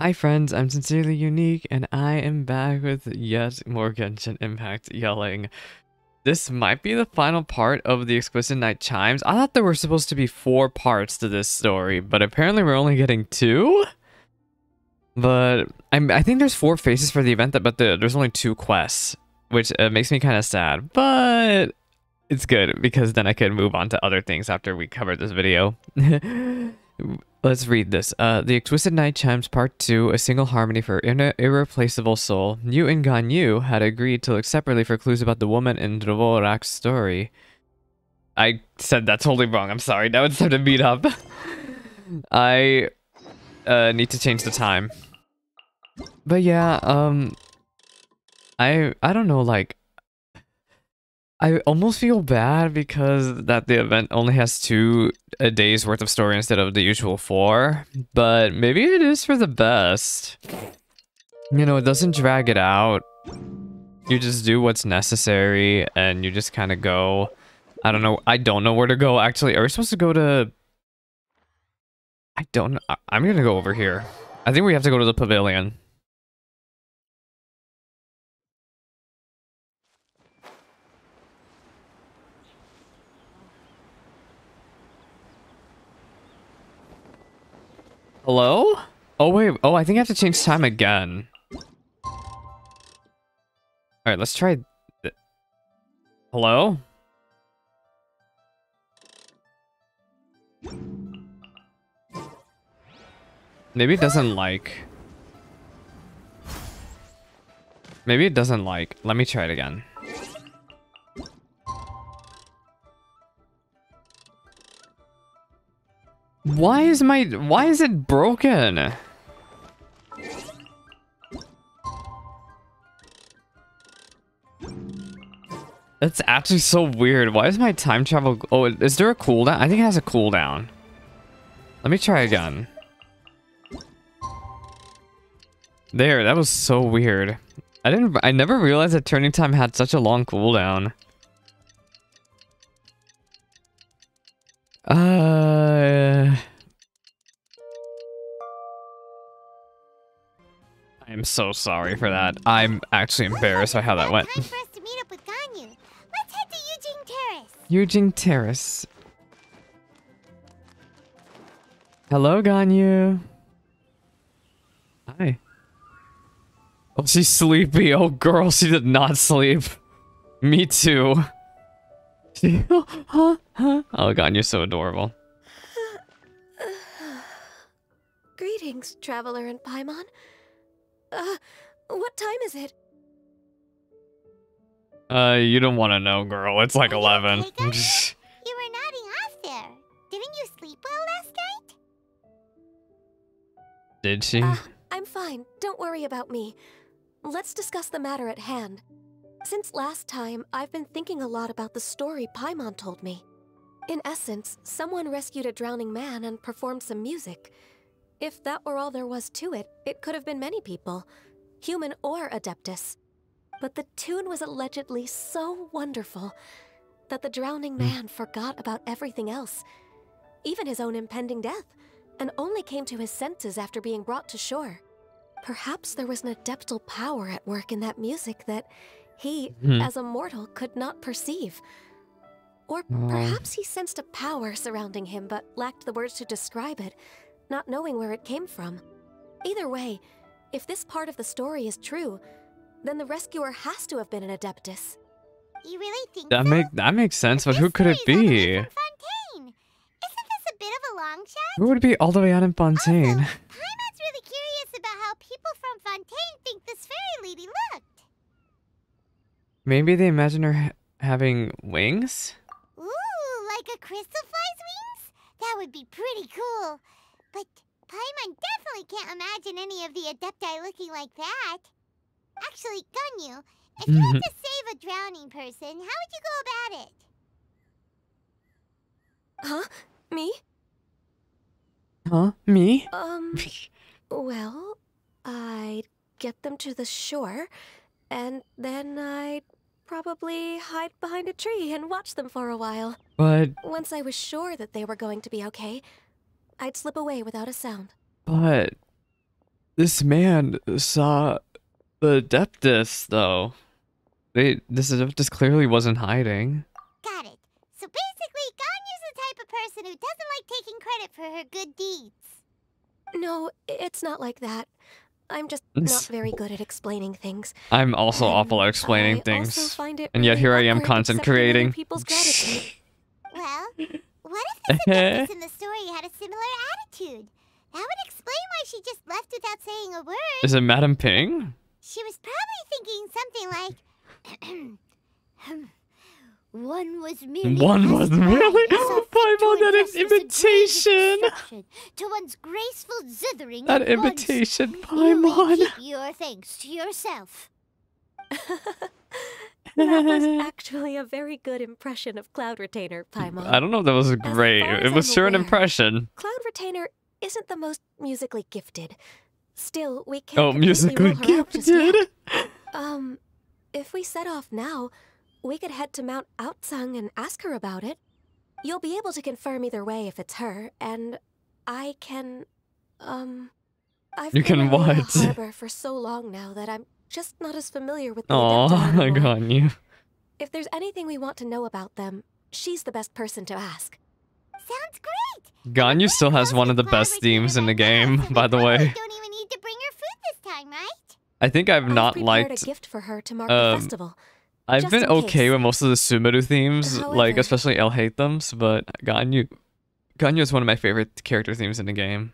Hi friends, I'm Sincerely Unique, and I am back with yet more Genshin Impact yelling. This might be the final part of the Exquisite Night Chimes. I thought there were supposed to be 4 parts to this story, but apparently we're only getting 2? But I think there's 4 phases for the event, but there's only 2 quests, which makes me kind of sad, but it's good because then I can move on to other things after we cover this video. Let's read this. The Exquisite Night Chimes Part 2, a single harmony for Irreplaceable Soul. You and Ganyu had agreed to look separately for clues about the woman in Dvorak's story. I said that totally wrong, I'm sorry. Now it's time to meet up. I need to change the time. But yeah, I don't know, like, I almost feel bad because that the event only has 2 a day's worth of story instead of the usual 4, but maybe it is for the best. You know, it doesn't drag it out. You just do what's necessary and you just kind of go. I don't know where to go actually. Are we supposed to go to... I don't know. I'm gonna go over here. I think we have to go to the pavilion. Hello? Oh wait, oh I think I have to change time again. Alright, let's try... Hello? Maybe it doesn't like... Maybe it doesn't like... Let me try it again. Why is it broken? That's actually so weird. Why is my time travel... Oh, is there a cooldown? I think it has a cooldown. Let me try again. There, that was so weird. I never realized that turning time had such a long cooldown. I am so sorry for that. I'm actually embarrassed by how that went. Time for us to meet up with Ganyu. Let's head to Guizhong Terrace. Guizhong Terrace. Hello, Ganyu. Hi. Oh, she's sleepy. Oh, girl, she did not sleep. Me too. Oh, God, you're so adorable. Greetings, traveler in Paimon. What time is it? You don't want to know, girl. It's like 11. Okay, Ganyu? You were nodding off there. Didn't you sleep well last night? Did she? I'm fine. Don't worry about me. Let's discuss the matter at hand. Since last time, I've been thinking a lot about the story Paimon told me. In essence, someone rescued a drowning man and performed some music. If that were all there was to it, it could have been many people, human or Adeptus. But the tune was allegedly so wonderful that the drowning man forgot about everything else, even his own impending death, and only came to his senses after being brought to shore. Perhaps there was an adeptal power at work in that music that he, as a mortal, could not perceive. Or perhaps he sensed a power surrounding him but lacked the words to describe it, not knowing where it came from. Either way, if this part of the story is true, then the rescuer has to have been an Adeptus. You really think That makes sense, but who could it be? Fontaine. Isn't this a bit of a long shot? Who would be all the way out in Fontaine? Also, Paimon's really curious about how people from Fontaine think this fairy lady looked. Maybe they imagine her having wings? Ooh, like a crystal fly's wings? That would be pretty cool. But Paimon definitely can't imagine any of the Adepti looking like that. Actually, Ganyu, if you had to save a drowning person, how would you go about it? Huh? Me? Huh? Me? Well, I'd get them to the shore, and then I'd probably hide behind a tree and watch them for a while. But... Once I was sure that they were going to be okay, I'd slip away without a sound. But... This man saw the Adeptus, though. This Adeptus clearly wasn't hiding. Got it. So basically, Ganyu's the type of person who doesn't like taking credit for her good deeds. No, it's not like that. I'm just not very good at explaining things. I'm also And awful at explaining I things. also find it And yet really here I am awkward content accepting other creating. people's gratitude. Well, what if the Adeptus in the story had a similar attitude? That would explain why she just left without saying a word. Is it Madam Ping? She was probably thinking something like, One was merely Paimon, that is imitation! To one's graceful zithering That at once. imitation, You may Paimon! keep your thanks to yourself. That was actually a very good impression of Cloud Retainer, Paimon. I don't know if that was great. far as It was I'm sure an aware, impression. Cloud Retainer isn't the most musically gifted. Still, we can't Oh, completely musically rule her out just yet. gifted? If we set off now, we could head to Mount Outsung and ask her about it. You'll be able to confirm either way if it's her, and I can, I've You been can away at what? Harbor for so long now that I'm just not as familiar with the Aw, Adepti I anymore. got you. If there's anything we want to know about them, she's the best person to ask. Sounds great. Ganyu still has one of the best themes in the game, by the way. Don't even need to bring her food this time, right? I think I've not prepared liked... a gift for her to mark the festival. I've just been in okay case. with most of the Sumeru themes, like However- especially El Hatethems, but Ganyu is one of my favorite character themes in the game.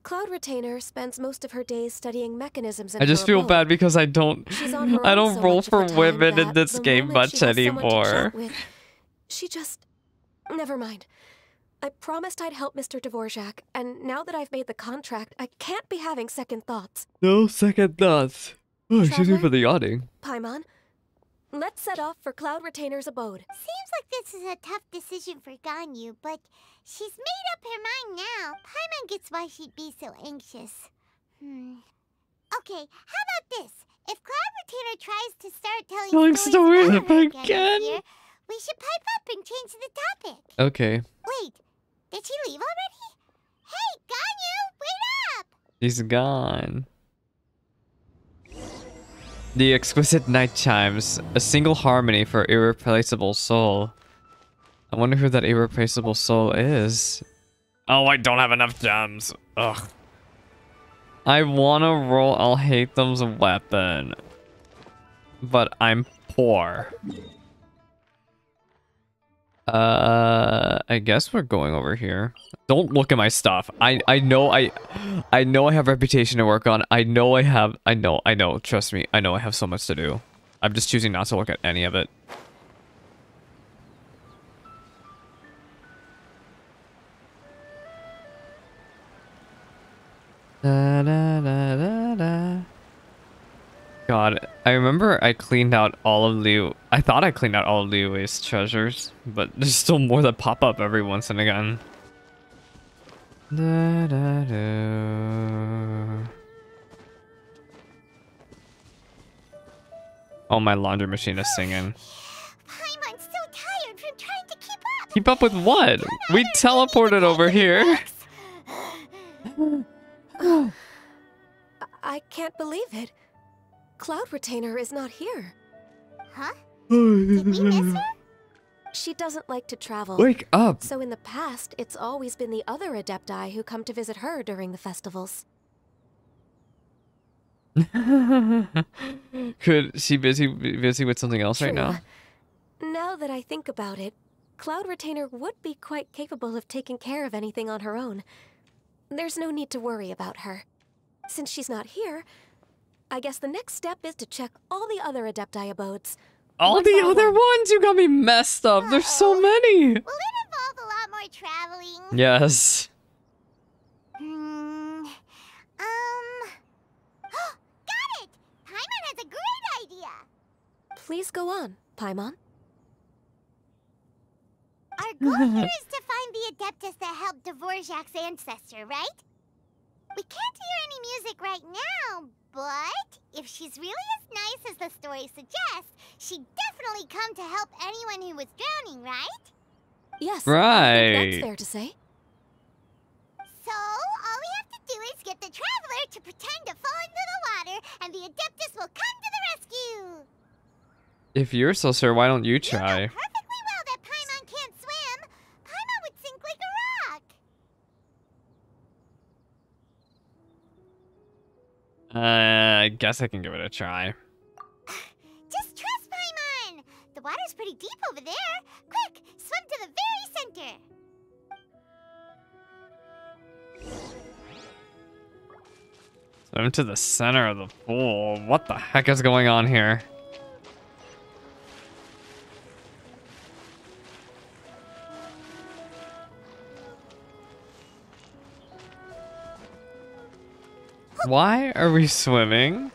Cloud Retainer spends most of her days studying mechanisms in I just her feel abode. bad because I don't She's on her I own don't so roll much of for the time women in that this the game moment much she has someone to anymore. chat with, she just... Never mind. I promised I'd help Mr. Dvorak, and now that I've made the contract, I can't be having second thoughts. No second thoughts. Oh, excuse me Traveler? for the yawning. Paimon, let's set off for Cloud Retainer's abode. Seems like this is a tough decision for Ganyu, but she's made up her mind now. Paimon gets why she'd be so anxious. Okay, how about this? If Cloud Retainer tries to start telling stories about her again? here, we should pipe up and change the topic. Okay, Wait, did she leave already? Hey, Ganyu, wait up! he's gone. The Exquisite Night Chimes, a single harmony for Irreplaceable Soul. I wonder who that Irreplaceable Soul is. Oh, I don't have enough gems. Ugh. I wanna roll I'll hate them's weapon, but I'm poor. I guess we're going over here. Don't look at my stuff. I know I have reputation to work on. I know. Trust me. I know I have so much to do. I'm just choosing not to look at any of it. Da, da, da, da, da. God, I remember I cleaned out all of Liu. I thought I cleaned out all of Liu's treasures, but there's still more that pop up every once and again. Da, da, da. Oh, my laundry machine is singing. Paimon's so tired from trying to keep up. Keep up with what? We teleported over here. I can't believe it. Cloud Retainer is not here. Huh? Did we miss her? She doesn't like to travel. Wake up. So in the past, it's always been the other Adepti who come to visit her during the festivals. Could she be busy with something else right now? Now that I think about it, Cloud Retainer would be quite capable of taking care of anything on her own. There's no need to worry about her. Since she's not here, I guess the next step is to check all the other Adepti abodes. All One the by other one. ones? You got me messed up. There's so many. Will it involve a lot more traveling? Yes. Got it! Paimon has a great idea! Please go on, Paimon. Our goal here is to find the Adeptus that helped Dvorak's ancestor, right? We can't hear any music right now, but if she's really as nice as the story suggests, she'd definitely come to help anyone who was drowning, right? Yes, I think Right. that's fair to say. So, all we have to do is get the traveler If you're so sure, why don't you You know try? perfectly well that Paimon can't swim. Paimon would sink like a rock. I guess I can give it a try. Just trust Paimon. The water's pretty deep over there. Quick, swim to the very center. Swim to the center of the pool. What the heck is going on here? Why are we swimming?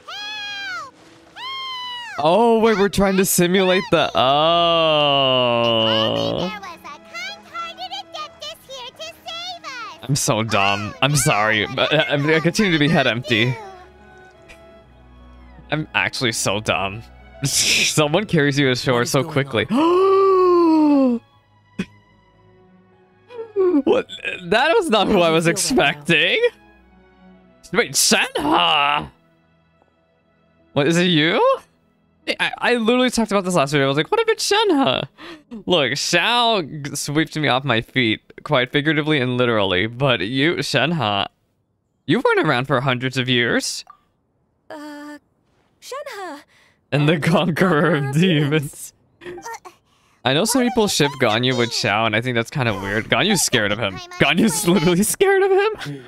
Help! Help! Oh, wait, we're trying to simulate the... Oh. There was a kind-hearted Adeptus here to save us. I'm so dumb. I'm sorry, but I continue to be head empty. I'm actually so dumb. Someone carries you ashore so quickly. What? That was not who I was expecting. Wait, Shenhe! What, is it you? I literally talked about this last video. I was like, what if it's Shenhe? Look, Xiao swept me off my feet, quite figuratively and literally. But you, Shenhe, you weren't around for hundreds of years. Shenhe! And the Conqueror of Demons. I know some people ship Ganyu with Xiao, and I think that's kind of weird. Ganyu's scared of him. Ganyu's literally scared of him.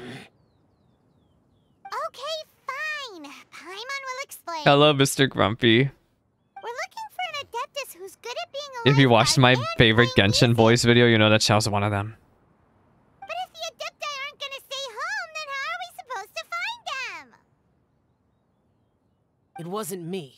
Okay, fine. Paimon will explain. Hello, Mr. Grumpy. We're looking for an Adeptus who's good at being If you alive watched my and favorite playing Genshin music. voice video, you know that Xiao's one of them. But if the Adepti aren't gonna stay home, then how are we supposed to find them? It wasn't me.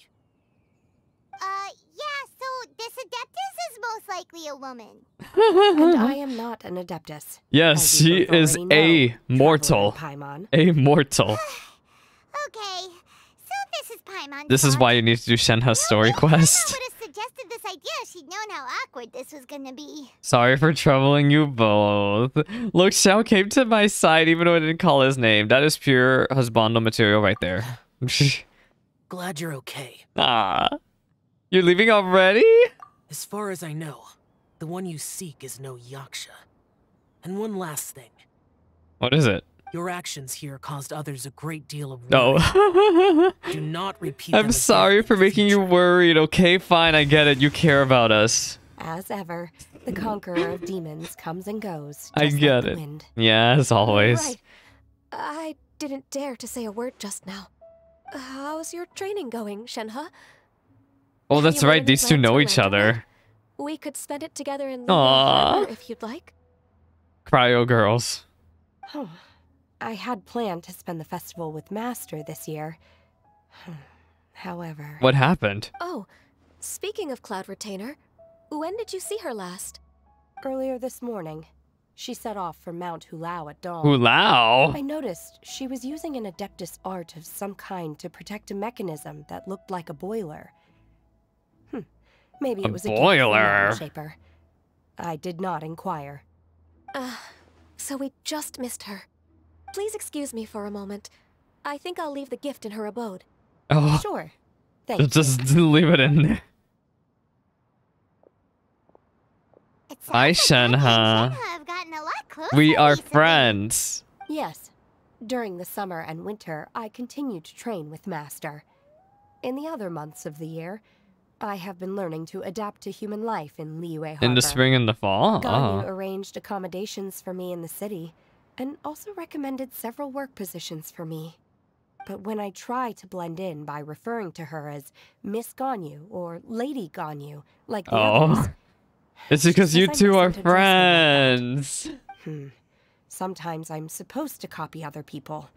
Yeah, so this Adeptus is most likely a woman. And I am not an Adeptus. Yes, As she you both is already know, a mortal. Traveler Paimon. A mortal. Okay, so this is Paimon's This is fault. why you need to do Shenhe's story If quest. Paimon would have suggested this idea, she'd known how awkward this was gonna be. Sorry for troubling you both. Look, Xiao came to my side even though I didn't call his name. That is pure husbando material right there. Glad you're okay. Ah. You're leaving already? As far as I know, the one you seek is no Yaksha. And one last thing. What is it? Your actions here caused others a great deal of No. worry. Do not repeat them I'm again sorry in for the making you future. worried. Okay, fine, I get it. You care about us. As ever, the Conqueror of Demons comes and goes. I just get like the it. Wind. Yeah, as always. Right. I didn't dare to say a word just now. How's your training going, Shenhe? Oh, Have that's you made right. any These two plans know for each Lantern other. Night? We could spend it together in Aww. Liyue Harbor if you'd like. Cryo girls. Oh, I had planned to spend the festival with Master this year. However... What happened? Oh, speaking of Cloud Retainer, when did you see her last? Earlier this morning. She set off for Mount Hulao at dawn. Hulao? I noticed she was using an Adeptus art of some kind to protect a mechanism that looked like a boiler. Maybe A it was boiler? a gift from Shaper. I did not inquire. So we just missed her. Please excuse me for a moment. I think I'll leave the gift in her abode. Oh, Sure. Thank you. just leave it in there. It Hi, sounds like Becky and Shenhe. Shenhe have gotten a lot closer We are recently. friends. Yes. During the summer and winter, I continue to train with Master. In the other months of the year, I have been learning to adapt to human life in Liyue Harbor. In the spring and the fall? Ganyu Oh. arranged accommodations for me in the city, and also recommended several work positions for me. But when I try to blend in by referring to her as Miss Ganyu or Lady Ganyu, like the others, It's because She you says I two are mustn't address me like friends. sometimes I'm supposed to copy other people,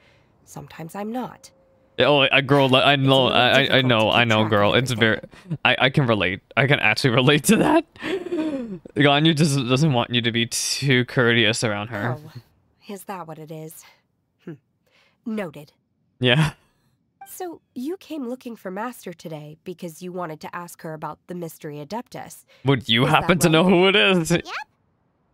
sometimes I'm not. Oh, a girl, I know, little I difficult to know, I keep know, track girl. of It's very, I can relate. I can actually relate to that. Ganyu just doesn't want you to be too courteous around her. Oh, is that what it is? Noted. Yeah. So, you came looking for Master today because you wanted to ask her about the Mystery Adeptus. Would you Is happen that to know right? who it is? Yep.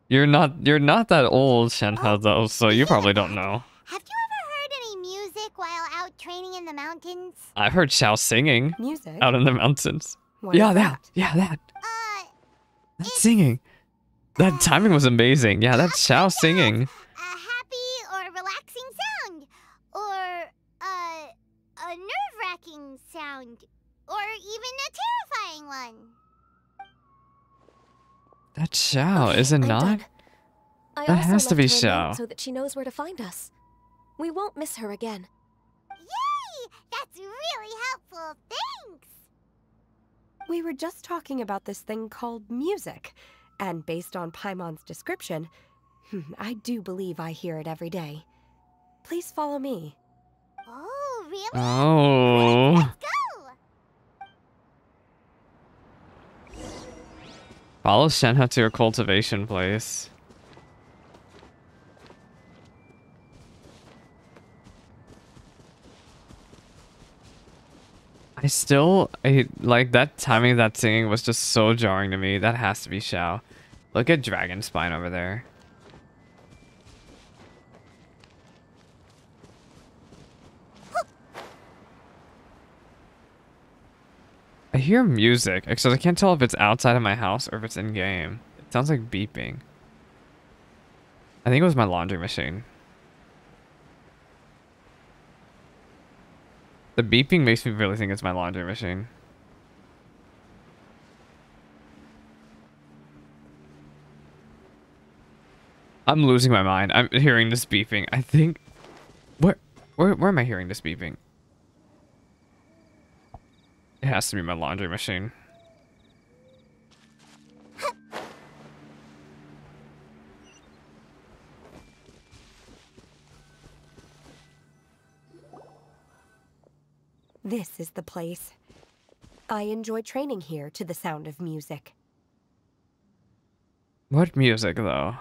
You're not that old, Shenhe, though, so you probably don't know. Have you ever heard any music while out training in the mountains? I've heard Xiao singing Music? out in the mountains. What Yeah, is that. Yeah, that. That's It's, singing. That timing was amazing. Yeah, that's Xiao singing. a happy or relaxing sound, or a nerve-wracking sound, or even a terrifying one. That's Xiao, Okay, is it I'm not? done. I That also has to left be her a note Xiao. so that she knows where to find us. We won't miss her again. Yay! That's really helpful. Thanks. We were just talking about this thing called music, and based on Paimon's description, I do believe I hear it every day. Please follow me. Oh, really? Oh. Let's go. Follow Shenhe to your cultivation place. Like that timing of that singing was just so jarring to me. That has to be Xiao. Look at Dragon Spine over there. I hear music, except I can't tell if it's outside of my house or if it's in game. It sounds like beeping. I think it was my laundry machine. The beeping makes me really think it's my laundry machine. I'm losing my mind. I'm hearing this beeping. I think... Where am I hearing this beeping? It has to be my laundry machine. This is the place. I enjoy training here to the sound of music. What music, though?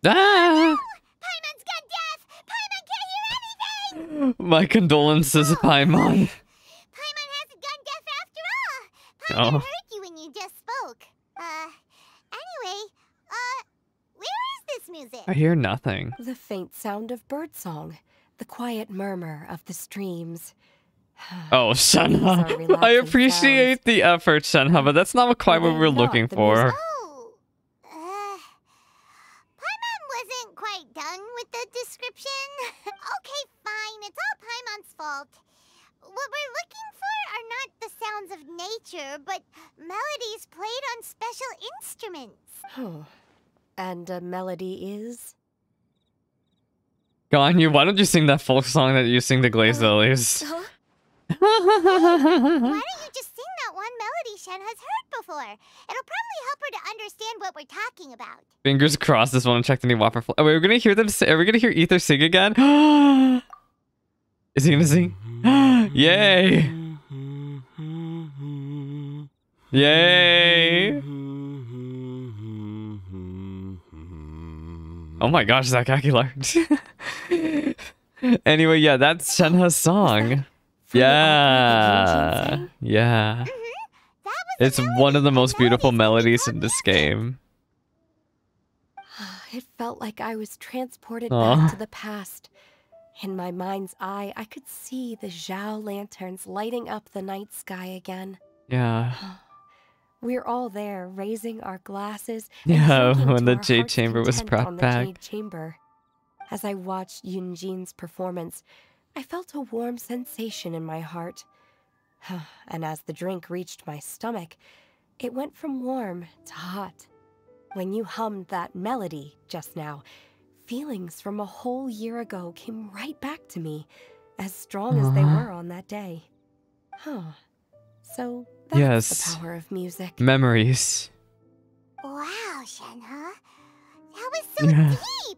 Ah! Paimon's gone deaf! Paimon can't hear anything! My condolences, Paimon. Paimon hasn't gone deaf after all! Paimon Oh. heard you when you just spoke. Anyway, where is this music? I hear nothing. The faint sound of birdsong, the quiet murmur of the streams. Oh, These are Shenhe. I relaxing appreciate the effort, Shenhe, but that's not quite what we were They're not looking the for. Oh, Paimon wasn't quite done with the description. Okay, fine, it's all Paimon's fault. What we're looking for are not the sounds of nature, but melodies played on special instruments. Oh. And a melody is? Ganyu, why don't you sing that folk song that you sing to Glazed Lilies? Huh? Why don't you just sing that one melody Shen has heard before? It'll probably help her to understand what we're talking about. Fingers crossed this one checked any Whopper. Are we gonna hear them? Are we gonna hear Ether sing again? Is he gonna sing? Yay! Yay! Oh my gosh, that khaki large. Anyway, yeah, that's Shenhe's song. From the Yeah. Genshin Yeah. That was It's a one of the melody most that beautiful melodies can be melodies in this called game. It felt like I was transported Aw. back to the past. In my mind's eye, I could see the Zhao lanterns lighting up the night sky again. Yeah. We're all there, raising our glasses. Yeah, and drinking when to the our Jade heart's Chamber was content brought on the back. Jade Chamber. As I watched Yunjin's performance, I felt a warm sensation in my heart. And as the drink reached my stomach, it went from warm to hot. When you hummed that melody just now, feelings from a whole year ago came right back to me, as strong as they were on that day. So that's Yes. the power of music. Memories. Wow, Shenhe. That was so Yeah. deep.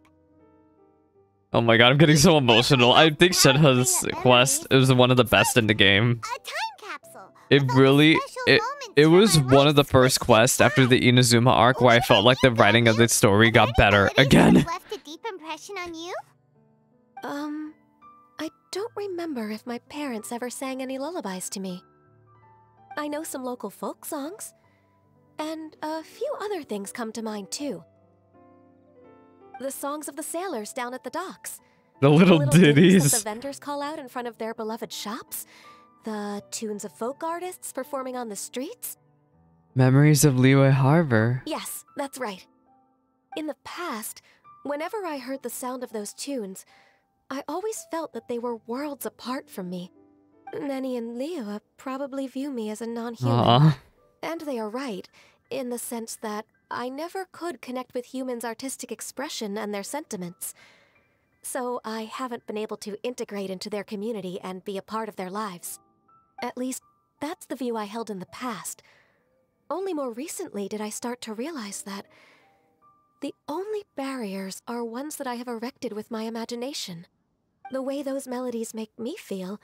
Oh my god, I'm getting so emotional. I think Shenhe's quest is one of the best in the game. A time capsule. It with all the really, special it moments was from my one of the life's first twisted quests after the path. Inazuma arc where I felt like the writing of the story got better Melodies that again. have left a deep impression on you? I don't remember if my parents ever sang any lullabies to me. I know some local folk songs, and a few other things come to mind too. The songs of the sailors down at the docks. The little That ditties. the vendors call out in front of their beloved shops. The tunes of folk artists performing on the streets. Memories of Liyue Harbor. Yes, that's right. In the past, whenever I heard the sound of those tunes, I always felt that they were worlds apart from me. Nenny and Liyue probably view me as a non-human. Aw. And they are right, in the sense that I never could connect with humans' artistic expression and their sentiments. So I haven't been able to integrate into their community and be a part of their lives. At least, that's the view I held in the past. Only more recently did I start to realize that the only barriers are ones that I have erected with my imagination. The way those melodies make me feel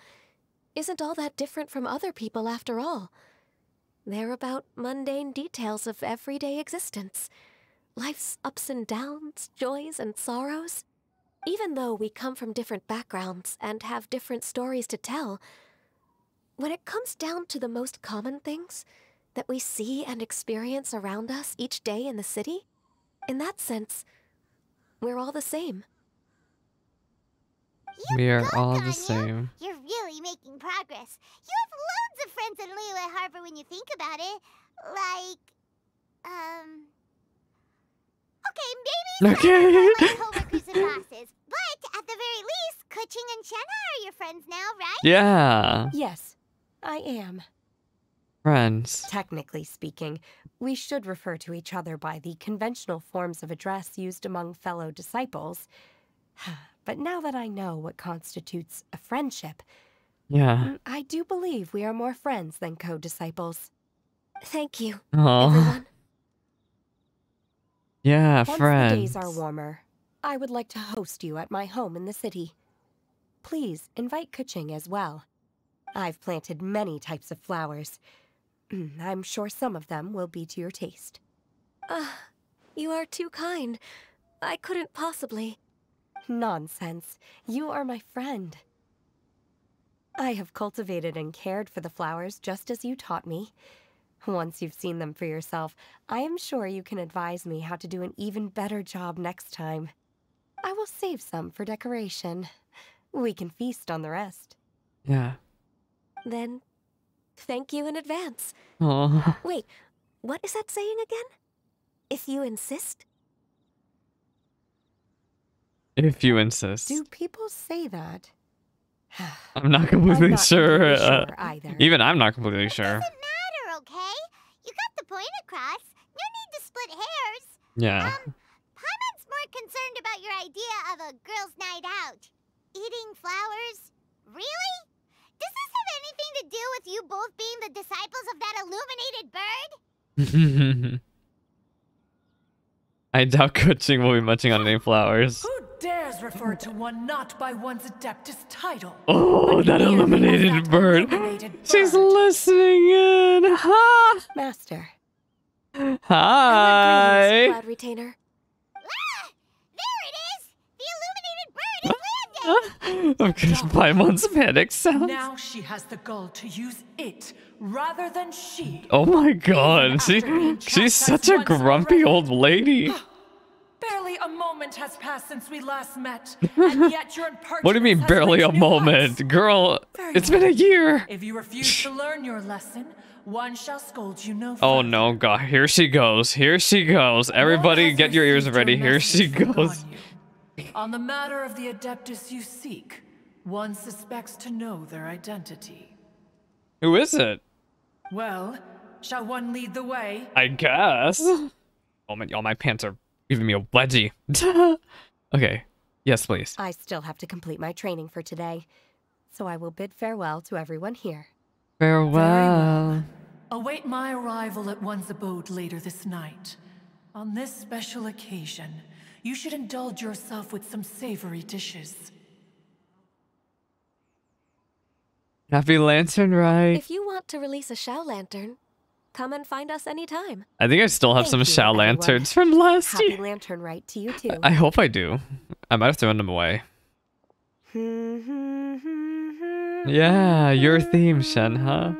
isn't all that different from other people after all. They're about mundane details of everyday existence. Life's ups and downs, joys and sorrows. Even though we come from different backgrounds and have different stories to tell, when it comes down to the most common things that we see and experience around us each day in the city, in that sense, we're all the same. We are all Anya. the same. You're really making progress. You have loads of friends in Liyue Harbor when you think about it. Like, okay, maybe some of them are coworkers and bosses. But at the very least, Guizhong and Shenna are your friends now, right? Yeah. Yes, I am. Friends. Technically speaking, we should refer to each other by the conventional forms of address used among fellow disciples. But now that I know what constitutes a friendship, Yeah. I do believe we are more friends than co-disciples. Thank you, Oh. everyone. Yeah, Once friends. the days are warmer, I would like to host you at my home in the city. Please invite Guizhong as well. I've planted many types of flowers. I'm sure some of them will be to your taste. You are too kind. I couldn't possibly. Nonsense. You are my friend. I have cultivated and cared for the flowers just as you taught me. Once you've seen them for yourself, I am sure you can advise me how to do an even better job next time. I will save some for decoration. We can feast on the rest. Yeah. Then, thank you in advance. Oh. Wait, what is that saying again? If you insist? If you insist. Do people say that? I'm not completely I'm not sure. completely sure either. Even I'm not completely sure. Doesn't matter, okay? You got the point across. No need to split hairs. Yeah. Paimon's more concerned about your idea of a girls' night out. Eating flowers? Really? Does this have anything to do with you both being the disciples of that illuminated bird? I doubt Guizhong will be munching on any flowers. Who dares refer to one not by one's Adeptus title? Oh, that Merely illuminated as that bird. illuminated She's bird. listening in. Ha! Master. Our Hi. greetings, Glad Retainer. Ah! There it is! The illuminated bird has landed! Of course, Paimon's panic sounds. Now she has the gall to use it rather than she. Oh my god, After being she's chastised such a once grumpy already. old lady. Barely a moment has passed since we last met, and yet your impertinence What do you mean, has barely a reached new heights. moment? Girl, Very it's been a well. year. If you refuse to learn your lesson, one shall scold you no Oh further. no, god, here she goes. Here she goes. Everybody One get has your ears received ready. your Here she message from goes. Ganyu. On the matter of the Adeptus you seek, one suspects to know their identity. Who is it? Well, shall one lead the way? I guess. Oh my, y'all, my pants are giving me a wedgie. Okay. Yes, please. I still have to complete my training for today, so I will bid farewell to everyone here. Farewell. Await my arrival at one's abode later this night. On this special occasion, you should indulge yourself with some savory dishes. Happy Lantern Rite. If you want to release a Shao Lantern, come and find us anytime. I think I still have Thank some you, Shao everyone. Lanterns from last Happy year. Lantern Rite to you too. I hope I do. I might have thrown them away. Yeah, your theme, Shen, huh?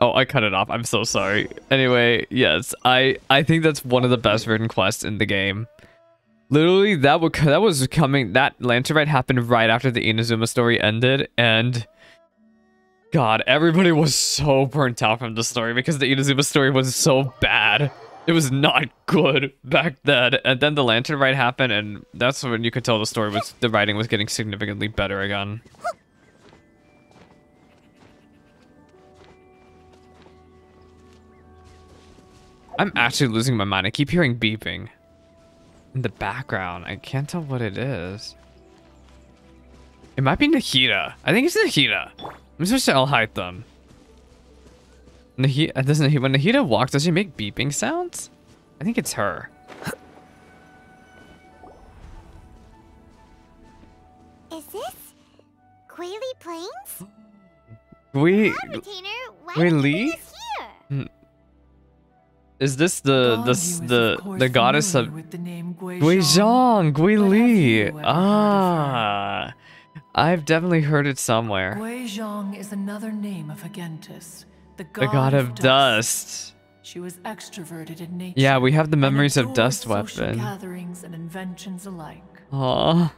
Oh, I cut it off. I'm so sorry. Anyway, yes, I think that's one of the best written quests in the game. Literally, that was coming. That Lantern Rite happened right after the Inazuma story ended, and God, everybody was so burnt out from the story because the Inazuma story was so bad. It was not good back then, and then the Lantern Rite happened, and that's when you could tell the writing was getting significantly better again. I'm actually losing my mind. I keep hearing beeping in the background. I can't tell what it is. It might be Nahida. I think it's Nahida. I'm supposed to hide them. When Nahida walks, does she make beeping sounds? I think it's her. Is this Guili Plains? Gui Why did you Lee? bring us here? Is this the goddess of with the name Guizhong? Gui But have Lee. you ever heard of her? Ah, I've definitely heard it somewhere. Guizhong is another name of Agentis, the The god of dust. She was extroverted in nature. Yeah, we have the and memories of adored Dust social Weapon. gatherings and inventions alike. Aw.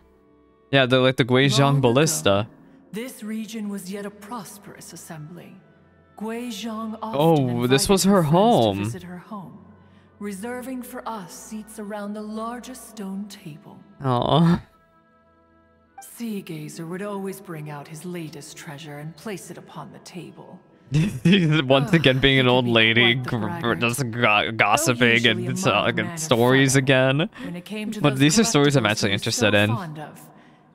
Yeah, they're like the Guizhong Long ago, ballista. This region was yet a prosperous assembly. Guizhong Oh, often this was invited her friends home. to visit her home, reserving for us seats around the largest stone table. Aw. Sea Gazer would always bring out his latest treasure and place it upon the table. Once again, being an He could old be lady, quite the braggart. just gossiping usually and a mild mannered stories fellow, again. when it came to But those these are stories I'm collectibles actually he was interested so in. fond of,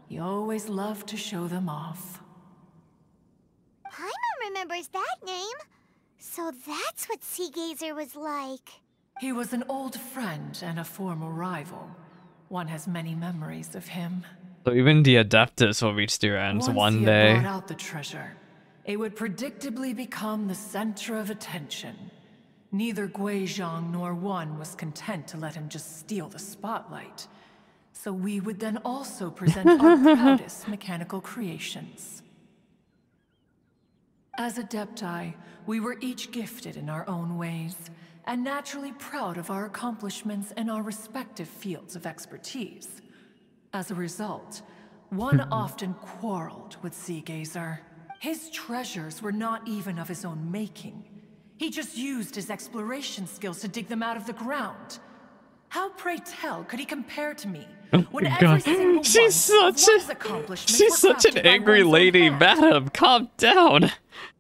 he always loved to show them off. Paimon remembers that name. So that's what Sea Gazer was like. He was an old friend and a former rival. One has many memories of him. So even the Adeptus will reach their ends Once one he had day. brought out the treasure, it would predictably become the center of attention. Neither Guizhong nor one was content to let him just steal the spotlight. So we would then also present our proudest mechanical creations. As Adepti, we were each gifted in our own ways, and naturally proud of our accomplishments in our respective fields of expertise. As a result, one often quarreled with Sea Gazer. His treasures were not even of his own making. He just used his exploration skills to dig them out of the ground. How, pray tell, could he compare to me? When every God, single she's one of such one's a accomplishments she's were such an crafted by angry one's own lady, hand? madam. Calm down.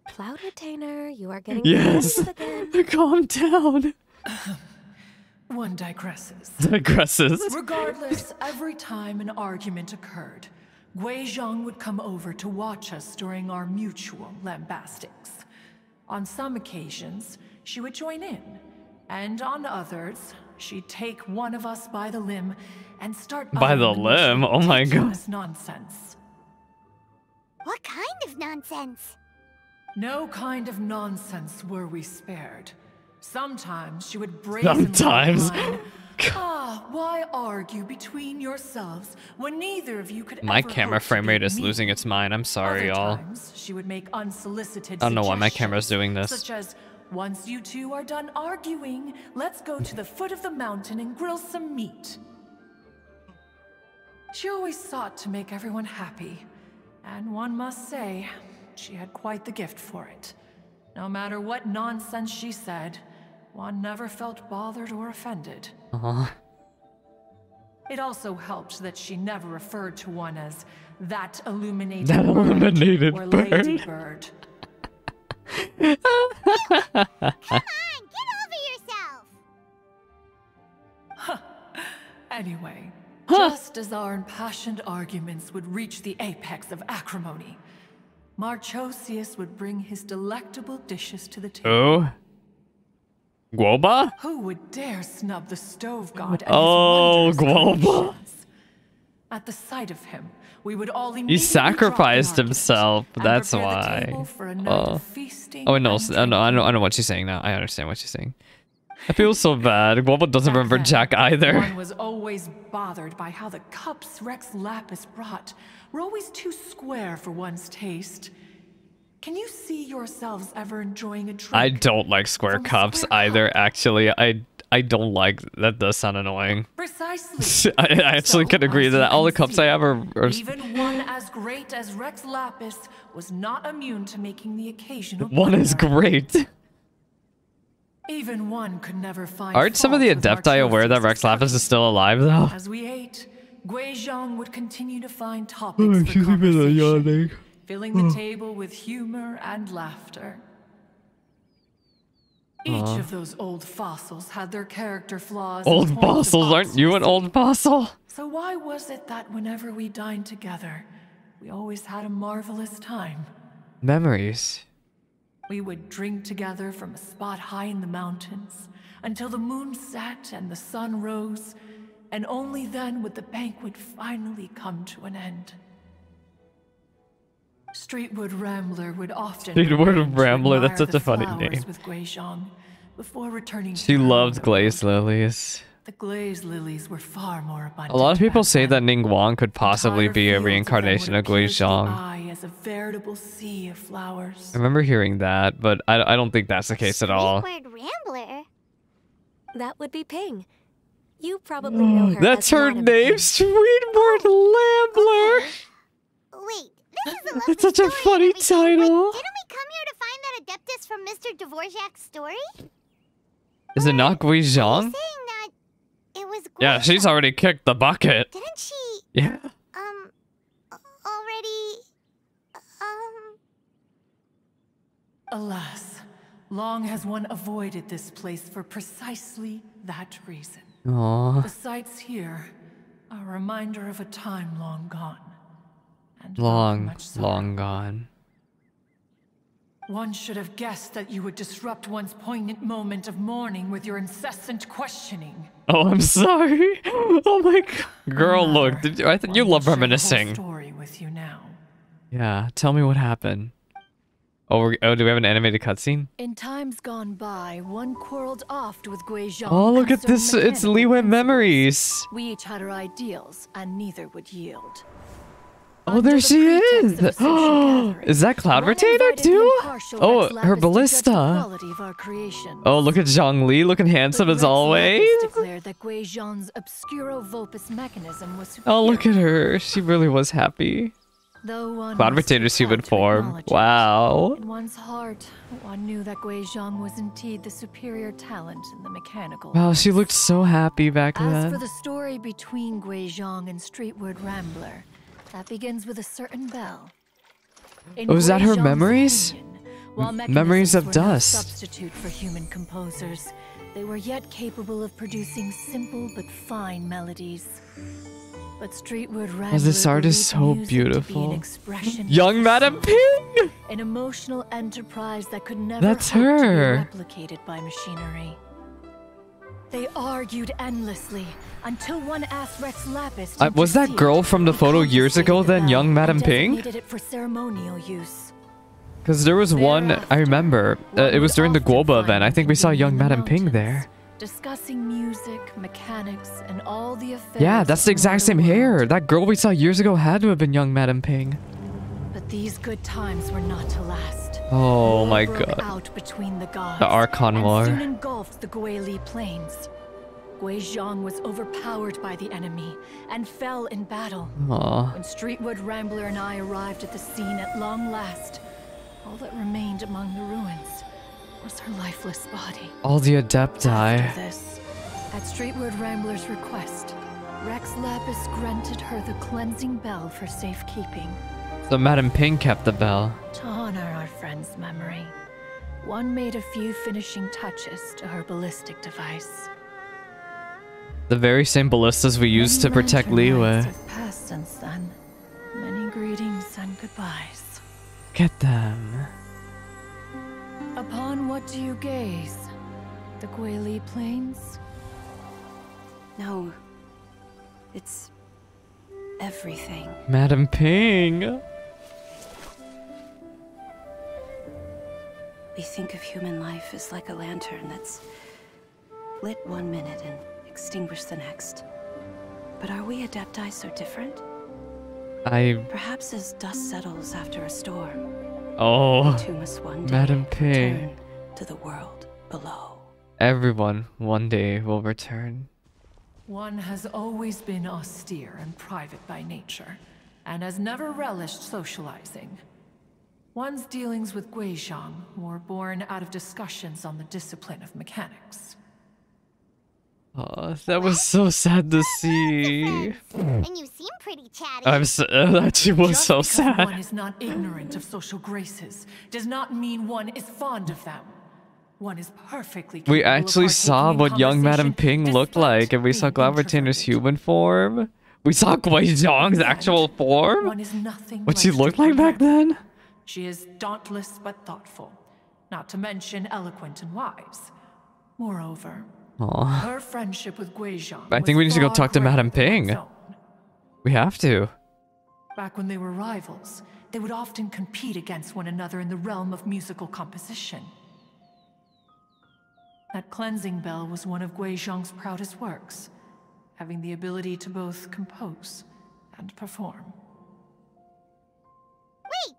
Cloud Retainer, you are getting Yes, repetitive again. calm down. One digresses. Digresses. Regardless, every time an argument occurred, Guizhong would come over to watch us during our mutual lambastics. On some occasions, she would join in, and on others, she'd take one of us by the limb and start By the uttering limb? Oh my God. ridiculous nonsense. What kind of nonsense? No kind of nonsense were we spared. Sometimes she would brazenly Sometimes. whine, why argue between yourselves when neither of you could My ever camera hope to frame rate beat is me? losing its mind. I'm sorry, Other y'all. times, she would make unsolicited I don't know why my suggestions, camera's doing this. Such as, once you two are done arguing, let's go to the foot of the mountain and grill some meat. She always sought to make everyone happy, and one must say, she had quite the gift for it. No matter what nonsense she said, one never felt bothered or offended. It also helped that she never referred to one as that illuminated That bird illuminated or bird. lady bird. Come on, get over yourself! Anyway, just as our impassioned arguments would reach the apex of acrimony, Marchosius would bring his delectable dishes to the table. Oh? Guoba? Who would dare snub the stove god and Oh, his wondrous Guoba. creations? At the sight of him, we would all He immediately sacrificed drop an argument himself. and That's prepare the why. table for a night of feasting Oh no, and I know drinking. what she's saying now. I understand what she's saying. I feel so bad. Guoba doesn't Back remember then, Jack either. One was always bothered by how the cups Rex Lapis brought were always too square for one's taste. Can you see yourselves ever enjoying a drink? I don't like square from cups square either, cup? actually. I don't like that. Does sound annoying. Precisely. I actually So, can agree as to you that. All the can cups I see, have are even one as great as Rex Lapis was not immune to making the occasional one is blunder. great. Even one could never find Aren't some of the fault with Adepti aware that Marchosius' Rex Lapis is success. still alive, though? As we ate, Guizhong would continue to find topics for conversation, yawning. filling the table with humor and laughter. Each of those old fossils had their character flaws. and Old points of fossils, aren't you an old fossil? So why was it that whenever we dined together, we always had a marvelous time? Memories. We would drink together from a spot high in the mountains until the moon set and the sun rose, and only then would the banquet finally come to an end. Streetwood Rambler would often Streetwood remain to Rambler, that's admire such the a funny flowers name. with Guizhong before returning to She her loved own glazed abode. lilies. The glazed lilies were far more abundant. A lot of people back say that then. Ningguang could possibly Entire be a fields of them reincarnation would of pierce the Guizhong. eye as a veritable sea of flowers. I remember hearing that, but I don't think that's the case at all. Streetward Rambler. That would be Ping. You probably know her That's as her Madam name, Ping. Streetward Rambler. Wait, this is a lovely That's such a story funny and everything, but title. didn't we come here to find that Adeptus from Mr. Dvorak's story? Is it not You're Guizhong? saying that it was Yeah, she's Guizhong. already kicked the bucket. Didn't she, Yeah. already, Alas, long has one avoided this place for precisely that reason. Aww. The sights here are a reminder of a time long gone. And of Long, much sorrow. long gone. One should have guessed that you would disrupt one's poignant moment of mourning with your incessant questioning. Oh, I'm sorry. Oh my god. Girl, look. I think you One love will share the whole reminiscing. story with you now. Yeah, tell me what happened. Oh, do we have an animated cutscene? In times gone by, one quarreled oft with Guizhong. Oh, look at concerning this. It's mechanical Liwen principles. Memories. We each had our ideals, and neither would yield. Oh, Under there the she pretext of a is. social gathering, Is that Cloud one Rotator invited the too? impartial Oh, Rex her Lapis to judge the ballista. quality of our creations. Oh, look at Zhongli looking handsome But as Rex always. Lapis declared that Guizhong's obscuro vulpus mechanism was superior. Oh, look at her. She really was happy. Though one Cloud was too Rotator's human proud to form. acknowledge it. Wow. In one's heart, one knew that Guizhong was indeed the superior talent in the mechanical. Wow, she looked so happy back As then. for the story between Guizhong and Streetwood Rambler, that begins with a certain bell. In Oh, is that her Guizhong's memories? opinion, while Memories of mechanisms were no Dust. substitute for human composers, they were yet capable of producing simple but fine melodies. But Streetwood Rambler this art is believed so music to be an beautiful. expression of Young the Madam soul, Ping! an emotional enterprise that could never That's hope her. to be replicated by machinery. They argued endlessly until one asked Rex Lapis to Was that intercede. girl from the He photo years confiscated ago the then, bell young Madam and Ping? designated it for ceremonial use. Because there was one, I remember, it was during the One would Guoba often event. I find think we saw convening young in the Madam Ping mountains, there. discussing music, mechanics, and all the affairs. Yeah, that's of the exact same mortal hair. world. That girl we saw years ago had to have been young Madam Ping. But these good times were not to last. Oh War my broke god. out between the gods, The Archon and War. soon engulfed the Guili plains. Guizhong was overpowered by the enemy and fell in battle. Aw. When Streetwood Rambler and I arrived at the scene at long last, all that remained among the ruins was her lifeless body. All the After Adepti. this, at Streetwood Rambler's request, Rex Lapis granted her the cleansing bell for safekeeping. So Madam Ping kept the bell. To honor our friend's memory, one made a few finishing touches to her ballistic device. The very same ballistas we used to Many protect lantern nights Liyue. have passed since then. Many greetings and goodbyes. Get them. Upon what do you gaze? The Guili Plains? No. It's everything. Madam Ping. We think of human life as like a lantern that's lit one minute and extinguished the next. But are we Adepti so different? Perhaps as dust settles after a storm, Oh, We too must one day Madam Ping. return to the world below. Everyone one day will return. One has always been austere and private by nature, and has never relished socializing. One's dealings with Guizhong were born out of discussions on the discipline of mechanics. Oh, that was so sad to see. And you seem pretty chatty. That she was Just so because sad. one is not ignorant of social graces does not mean one is fond of them. One is perfectly capable We of actually saw partaking in what young Madam conversation Ping looked despite like, and we saw being Glavertiner's introverted. human form. We saw Guizhong's actual form. One is nothing What she like looked like Streetwood back Ram. then. She is dauntless but thoughtful, not to mention eloquent and wise. Moreover, Aw, her friendship with Guizhong I think we need to go was talk to far Madam greater than Ping. one's own. we have to. Back when they were rivals, they would often compete against one another in the realm of musical composition. That cleansing bell was one of Guizhong's proudest works, having the ability to both compose and perform. Wait,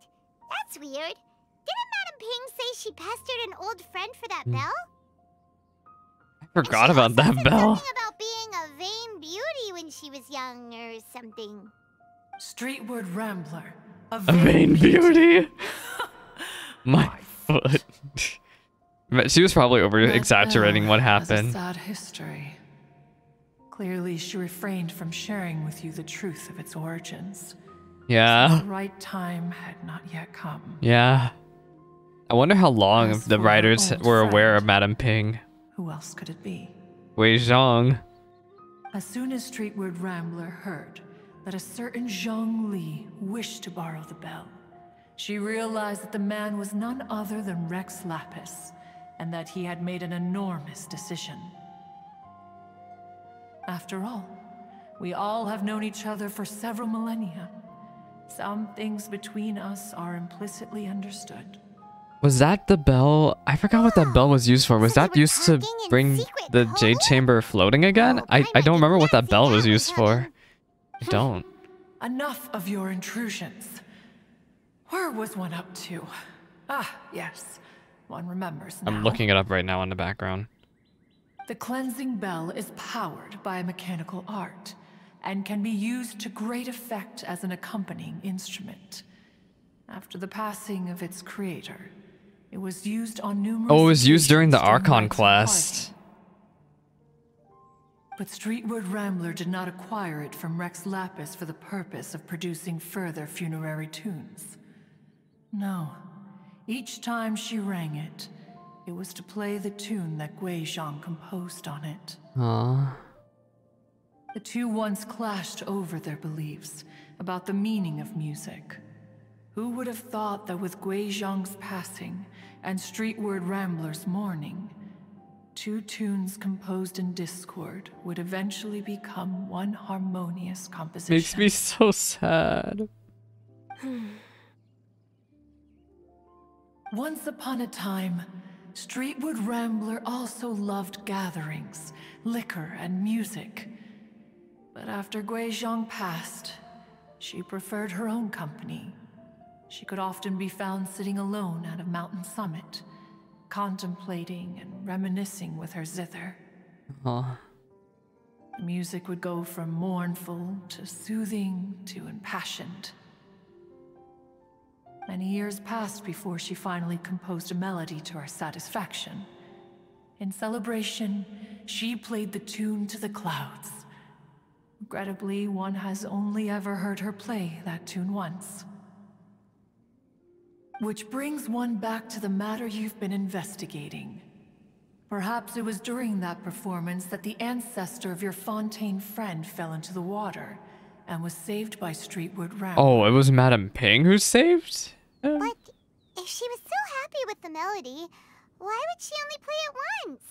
that's weird. Didn't Madam Ping say she pestered an old friend for that Hmm. bell? I forgot She about also that said bell. Something about being a vain beauty when she was young or something. Streetward Rambler, A vain beauty. My foot. She was probably over exaggerating what Has a happened. sad history. Clearly, she refrained from sharing with you the truth of its origins. Yeah. The right time had not yet come. Yeah. I wonder how long As the for writers our old were aware of friend. Madam Ping. Who else could it be? Guizhong. As soon as Streetward Rambler heard that a certain Zhong Li wished to borrow the bell, she realized that the man was none other than Rex Lapis, and that he had made an enormous decision. After all, we all have known each other for several millennia. Some things between us are implicitly understood. Was that the bell? I forgot what that bell was used for. Was So they that were used to talking in bring secret the code? Jade Chamber floating again? Oh, I Paimon don't remember did what not that see bell was one used for. coming. I don't. Enough of your intrusions. Where was one up to? Ah, yes. One remembers now. I'm looking it up right now in the background. The cleansing bell is powered by a mechanical art and can be used to great effect as an accompanying instrument. After the passing of its creator, it was used on numerous Oh, it was used during the occasions Archon Rite's quest. party. But Streetward Rambler did not acquire it from Rex Lapis for the purpose of producing further funerary tunes. No. Each time she rang it, it was to play the tune that Guizhong composed on it. Aw. The two once clashed over their beliefs about the meaning of music. Who would have thought that with Guizhong's passing and Streetward Rambler's mourning, two tunes composed in discord would eventually become one harmonious composition? Makes me so sad. Once upon a time, Streetward Rambler also loved gatherings, liquor, and music. But after Guizhong passed, she preferred her own company. She could often be found sitting alone at a mountain summit, contemplating and reminiscing with her zither. Aw. The music would go from mournful to soothing to impassioned. Many years passed before she finally composed a melody to her satisfaction. In celebration, she played the tune to the clouds. Regrettably, one has only ever heard her play that tune once. Which brings one back to the matter you've been investigating. Perhaps it was during that performance that the ancestor of your Fontaine friend fell into the water and was saved by Streetward Rambler. Oh, it was Madam Ping who saved? But if she was so happy with the melody, why would she only play it once?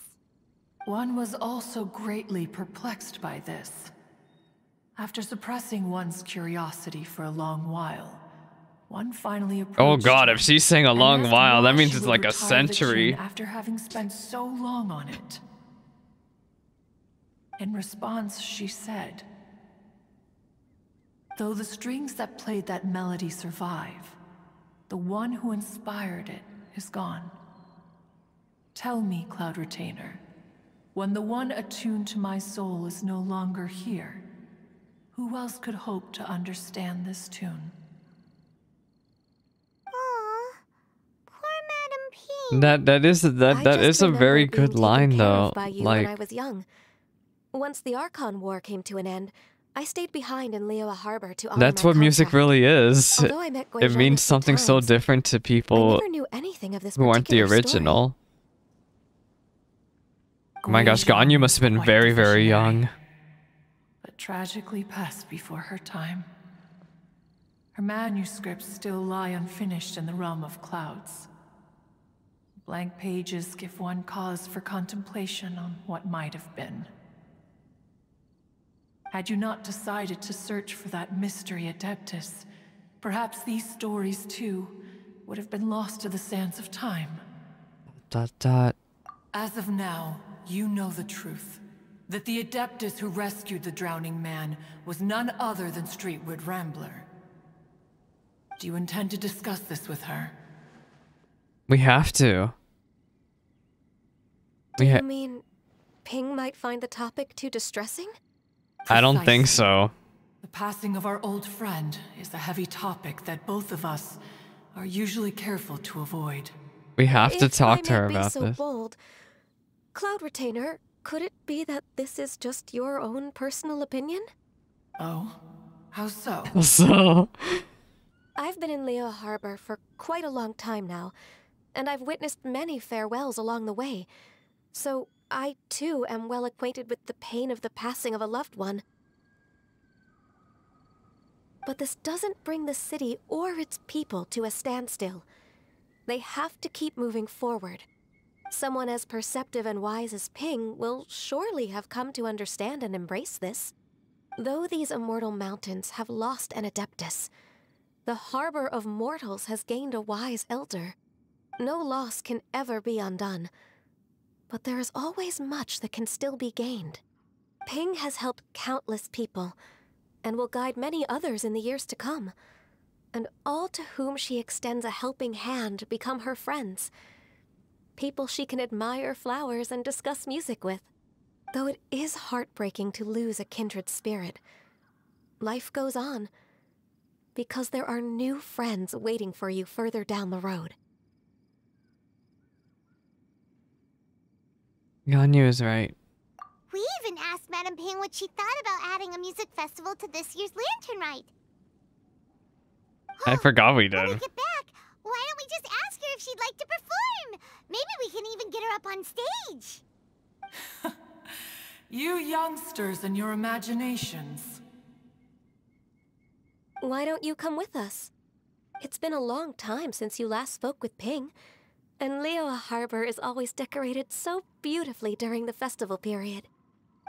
One was also greatly perplexed by this. After suppressing one's curiosity for a long while, one finally approached Oh god, her if she's saying a and long asked while, that why means she it's would like a retire the century. tune after having spent so long on it. In response, she said, "Though the strings that played that melody survive, the one who inspired it is gone. Tell me, Cloud Retainer, when the one attuned to my soul is no longer here, who else could hope to understand this tune? Aw, poor Madam Ping. That is a very good line though. By you Like when I was young. Once the Archon War came to an end, I stayed behind in Liyue Harbor to honor that's my what music contract. really is. Although I met It Guizhong a means few something so times, different to I people never knew anything of this who aren't the particular story. original. Oh my gosh, Ganyu must have been Quite very, the very visionary, young. but tragically passed before her time. Her manuscripts still lie unfinished in the realm of clouds. Blank pages give one cause for contemplation on what might have been. Had you not decided to search for that mystery Adeptus, perhaps these stories too would have been lost to the sands of time. Dot dot. As of now, you know the truth. That the Adeptus who rescued the drowning man was none other than Streetwood Rambler. Do you intend to discuss this with her? We have to. Do you mean Ping might find the topic too distressing? I don't think Precisely. so. The passing of our old friend is a heavy topic that both of us are usually careful to avoid. We have to If talk I to may her be about so this. bold, Cloud Retainer, could it be that this is just your own personal opinion? Oh? How so? So, I've been in Liyue Harbor for quite a long time now, and I've witnessed many farewells along the way. So I, too, am well acquainted with the pain of the passing of a loved one. But this doesn't bring the city or its people to a standstill. They have to keep moving forward. Someone as perceptive and wise as Ping will surely have come to understand and embrace this. Though these immortal mountains have lost an Adeptus, the harbor of mortals has gained a wise elder. No loss can ever be undone, but there is always much that can still be gained. Ping has helped countless people, and will guide many others in the years to come. And all to whom she extends a helping hand become her friends. People she can admire flowers and discuss music with. Though it is heartbreaking to lose a kindred spirit, life goes on, because there are new friends waiting for you further down the road. Ganyu is right. We even asked Madam Ping what she thought about adding a music festival to this year's Lantern Rite. I forgot we When we did. get back, why don't we just ask her if she'd like to perform? Maybe we can even get her up on stage. You youngsters and your imaginations. Why don't you come with us? It's been a long time since you last spoke with Ping, and Liyue Harbor is always decorated so beautifully during the festival period.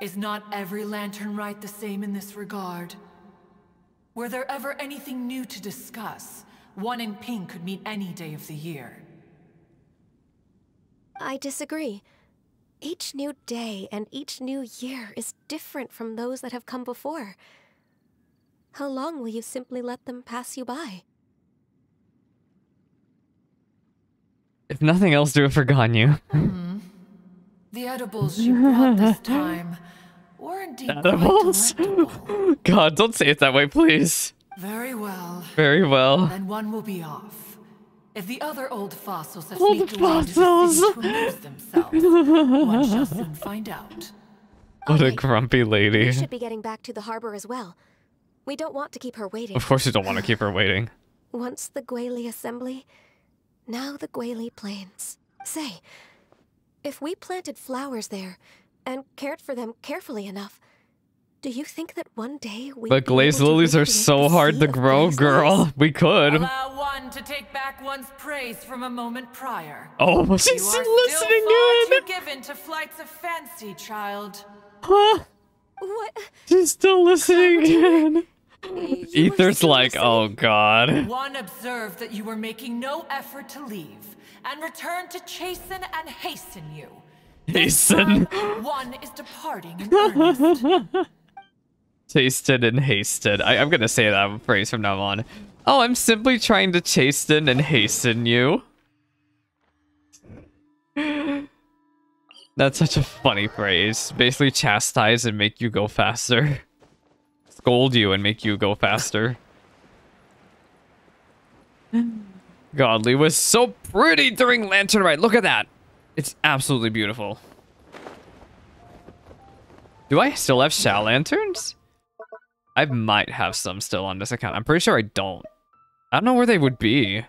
Is not every Lantern Rite the same in this regard? Were there ever anything new to discuss, one in Ping could meet any day of the year. I disagree. Each new day and each new year is different from those that have come before. How long will you simply let them pass you by? If nothing else, do it for Ganyu. The edibles you brought this time were indeed Edibles? quite delectable. God, don't say it that way, please. Very well. Very well. Then one will be off. If the other old fossils have Old sneaked around to the fossils. city to amuse themselves, one shall soon find out. What a Alright, grumpy we lady. should be getting back to the harbor as well. We don't want to keep her waiting. Of course you don't want to keep her waiting. Once the Guili Assembly, now the Guili Plains. Say, if we planted flowers there and cared for them carefully enough, do you think that one day we But glazed lilies are so hard to grow, girl. We could. Allow one to take back one's praise from a moment prior. Oh, You she's are still listening far in. too given to flights of fancy, child. Huh? What? She's still listening in. You were Ether's still like, listening? oh god. One observed that you were making no effort to leave, and returned to chasten and hasten you. Hasten. One is departing in earnest. Tasted and hasted. I'm gonna say that phrase from now on. Oh, I'm simply trying to chasten and hasten you. That's such a funny phrase. Basically chastise and make you go faster. Scold you and make you go faster. Godly was so pretty during Lantern Rite. Look at that. It's absolutely beautiful. Do I still have Shao Lanterns? I might have some still on this account. I'm pretty sure I don't. I don't know where they would be.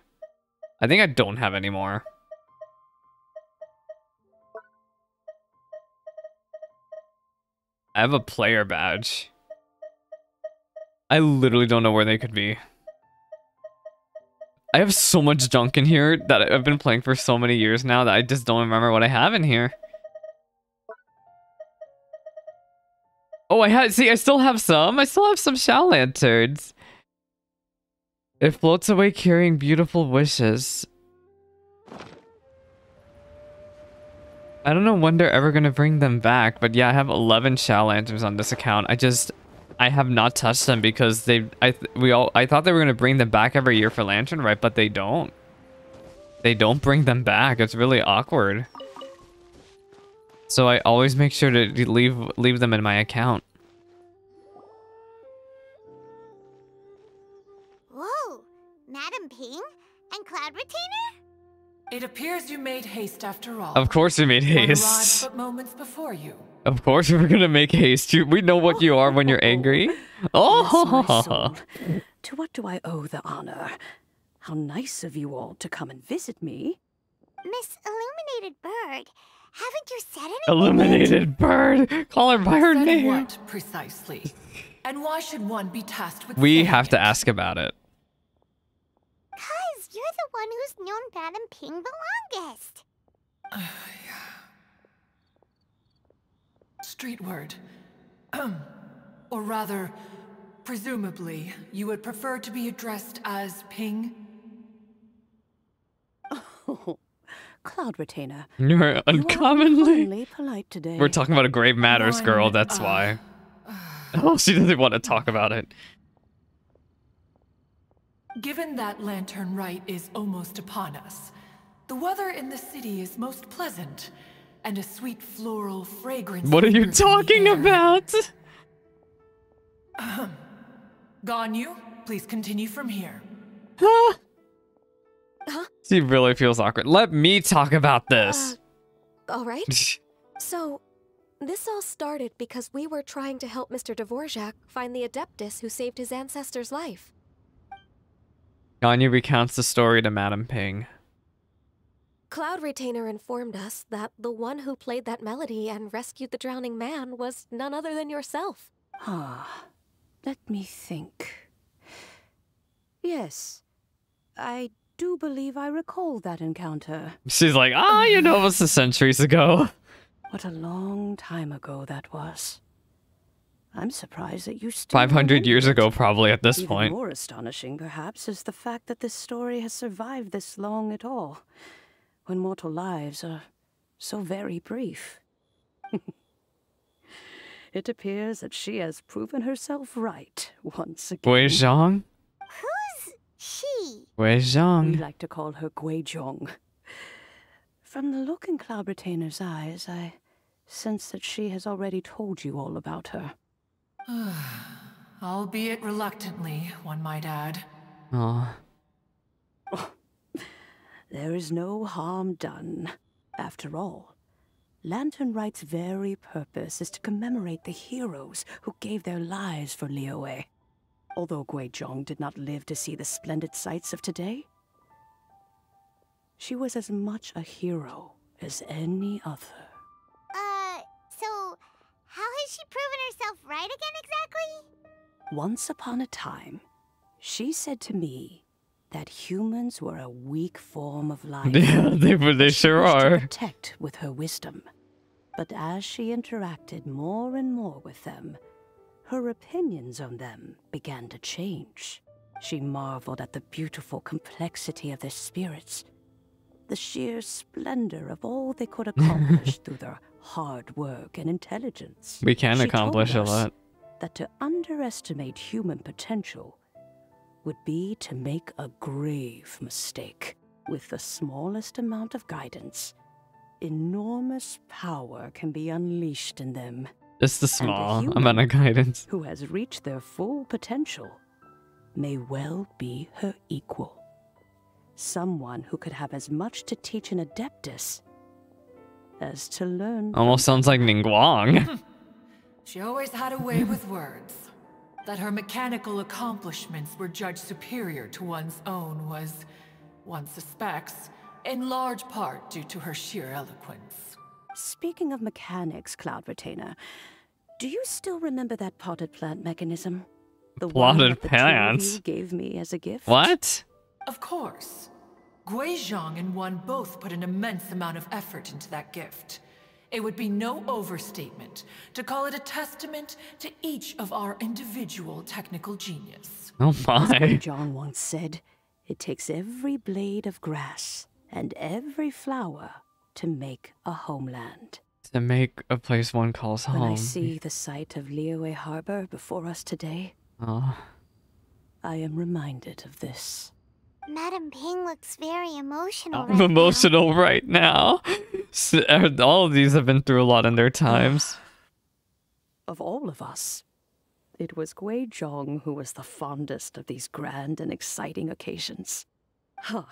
I think I don't have any more. I have a player badge. I literally don't know where they could be. I have so much junk in here that I've been playing for so many years now that I just don't remember what I have in here. Oh, I still have some. I still have some Shao Lanterns. It floats away carrying beautiful wishes. I don't know when they're ever gonna bring them back, but yeah, I have 11 Shao Lanterns on this account. I have not touched them because I thought they were gonna bring them back every year for Lantern Rite, but they don't. They don't bring them back. It's really awkward. So I always make sure to leave them in my account. Whoa, Madam Ping and Cloud Retainer? It appears you made haste after all. Of course we made One haste. arrived but moments before you. Of course we're gonna make haste. We know what you are when you're angry. Bless my Oh, soul. To what do I owe the honor? How nice of you all to come and visit me. Miss Illuminated Bird, haven't you said anything? Illuminated Bird. Call her by her Said name. what precisely? And why should one be tasked with We saying have to it? ask about it. 'Cause you're the one who's known Madam Ping the longest. Street word. Or rather, presumably, you would prefer to be addressed as Ping? Oh, Cloud Retainer. You're You are uncommonly. uncommonly polite today. We're talking about a grave matters, girl. That's why. Oh, she doesn't want to talk about it. Given that Lantern Rite is almost upon us, the weather in the city is most pleasant, and a sweet floral fragrance. What are you lingers in the talking air. about? Ganyu, please continue from here. Huh? Huh? She really feels awkward. Let me talk about this. All right. So, this all started because we were trying to help Mr. Dvorak find the Adeptus who saved his ancestor's life. Ganyu recounts the story to Madam Ping. Cloud Retainer informed us that the one who played that melody and rescued the drowning man was none other than yourself. Ah, let me think. Yes, I do believe I recall that encounter. She's like, you know, it was centuries ago. What a long time ago that was. I'm surprised that you still 500 years remember it. ago, probably, at this Even point. more astonishing, perhaps, is the fact that this story has survived this long at all, when mortal lives are so very brief. It appears that she has proven herself right once again. Guizhong? Who's she? We Guizhong. like to call her Guizhong. From the look in Cloud Retainer's eyes, I sense that she has already told you all about her. Albeit reluctantly, one might add. Oh. There is no harm done. After all, Lantern Rite's very purpose is to commemorate the heroes who gave their lives for Liyue. Although Guizhong did not live to see the splendid sights of today, she was as much a hero as any other. So, how has she proven herself right again exactly? Once upon a time, she said to me that humans were a weak form of life. Yeah, they that she sure wished to are. protect with her wisdom. But as she interacted more and more with them, her opinions on them began to change. She marveled at the beautiful complexity of their spirits, the sheer splendor of all they could accomplish through their hard work and intelligence. We can She accomplish a told us lot. that to underestimate human potential would be to make a grave mistake. With the smallest amount of guidance, enormous power can be unleashed in them. Just the small amount of guidance. Who has reached their full potential may well be her equal. Someone who could have as much to teach an adeptus as to learn. Almost sounds like Ningguang. She always had a way with words. That her mechanical accomplishments were judged superior to one's own was, one suspects, in large part due to her sheer eloquence. Speaking of mechanics, Cloud Retainer, do you still remember that potted plant mechanism? The Potted one plants? that the two of you gave me as a gift? What? Of course. Guizhong and one both put an immense amount of effort into that gift. It would be no overstatement to call it a testament to each of our individual technical genius. Oh As my. John once said, it takes every blade of grass and every flower to make a homeland. To make a place one calls home. When I see the sight of Liyue Harbor before us today, Oh. I am reminded of this. Madam Ping looks very emotional I'm right emotional right now. All of these have been through a lot in their times. Of all of us, it was Guizhong who was the fondest of these grand and exciting occasions. Huh.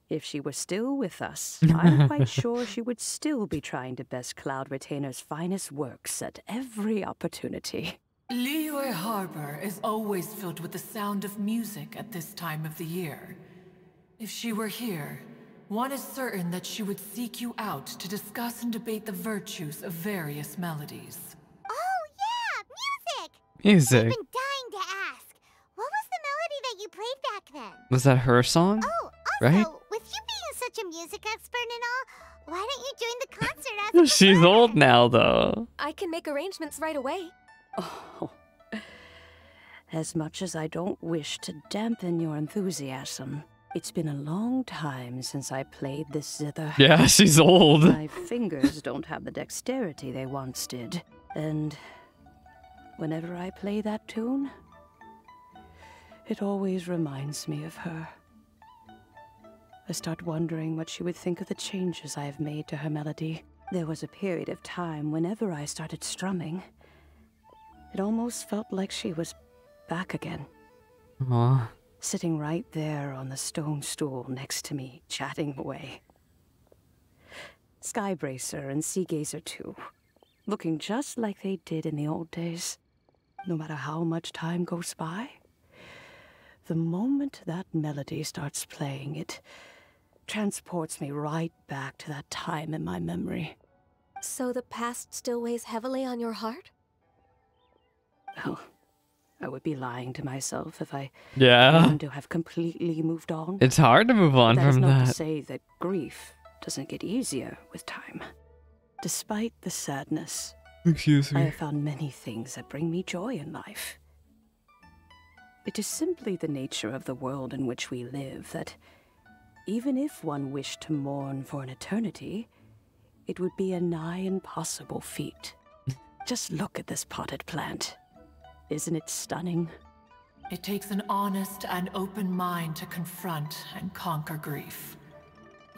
If she were still with us, I'm quite sure she would still be trying to best Cloud Retainer's finest works at every opportunity. Liyue Harbor is always filled with the sound of music at this time of the year. If she were here, one is certain that she would seek you out to discuss and debate the virtues of various melodies. Oh, yeah! Music! Music. I've been dying to ask. What was the melody that you played back then? Was that her song? Oh, also, Right? with you being such a music expert and all, why don't you join the concert as a She's performer? old now, though. I can make arrangements right away. Oh, as much as I don't wish to dampen your enthusiasm, it's been a long time since I played this zither. Yeah, she's old. My fingers don't have the dexterity they once did, and whenever I play that tune, it always reminds me of her. I start wondering what she would think of the changes I have made to her melody. There was a period of time whenever I started strumming, it almost felt like she was back again. Aw. Sitting right there on the stone stool next to me, chatting away. Skybracer and Seagazer too, looking just like they did in the old days. No matter how much time goes by, the moment that melody starts playing, it transports me right back to that time in my memory. So the past still weighs heavily on your heart? Well, I would be lying to myself if I Yeah. claimed to have completely moved on. It's hard to move on That is from not to that. say that grief doesn't get easier with time. Despite the sadness, Excuse I have found many things that bring me joy in life. It is simply the nature of the world in which we live that, even if one wished to mourn for an eternity, it would be a nigh impossible feat. Just look at this potted plant. Isn't it stunning? It takes an honest and open mind to confront and conquer grief.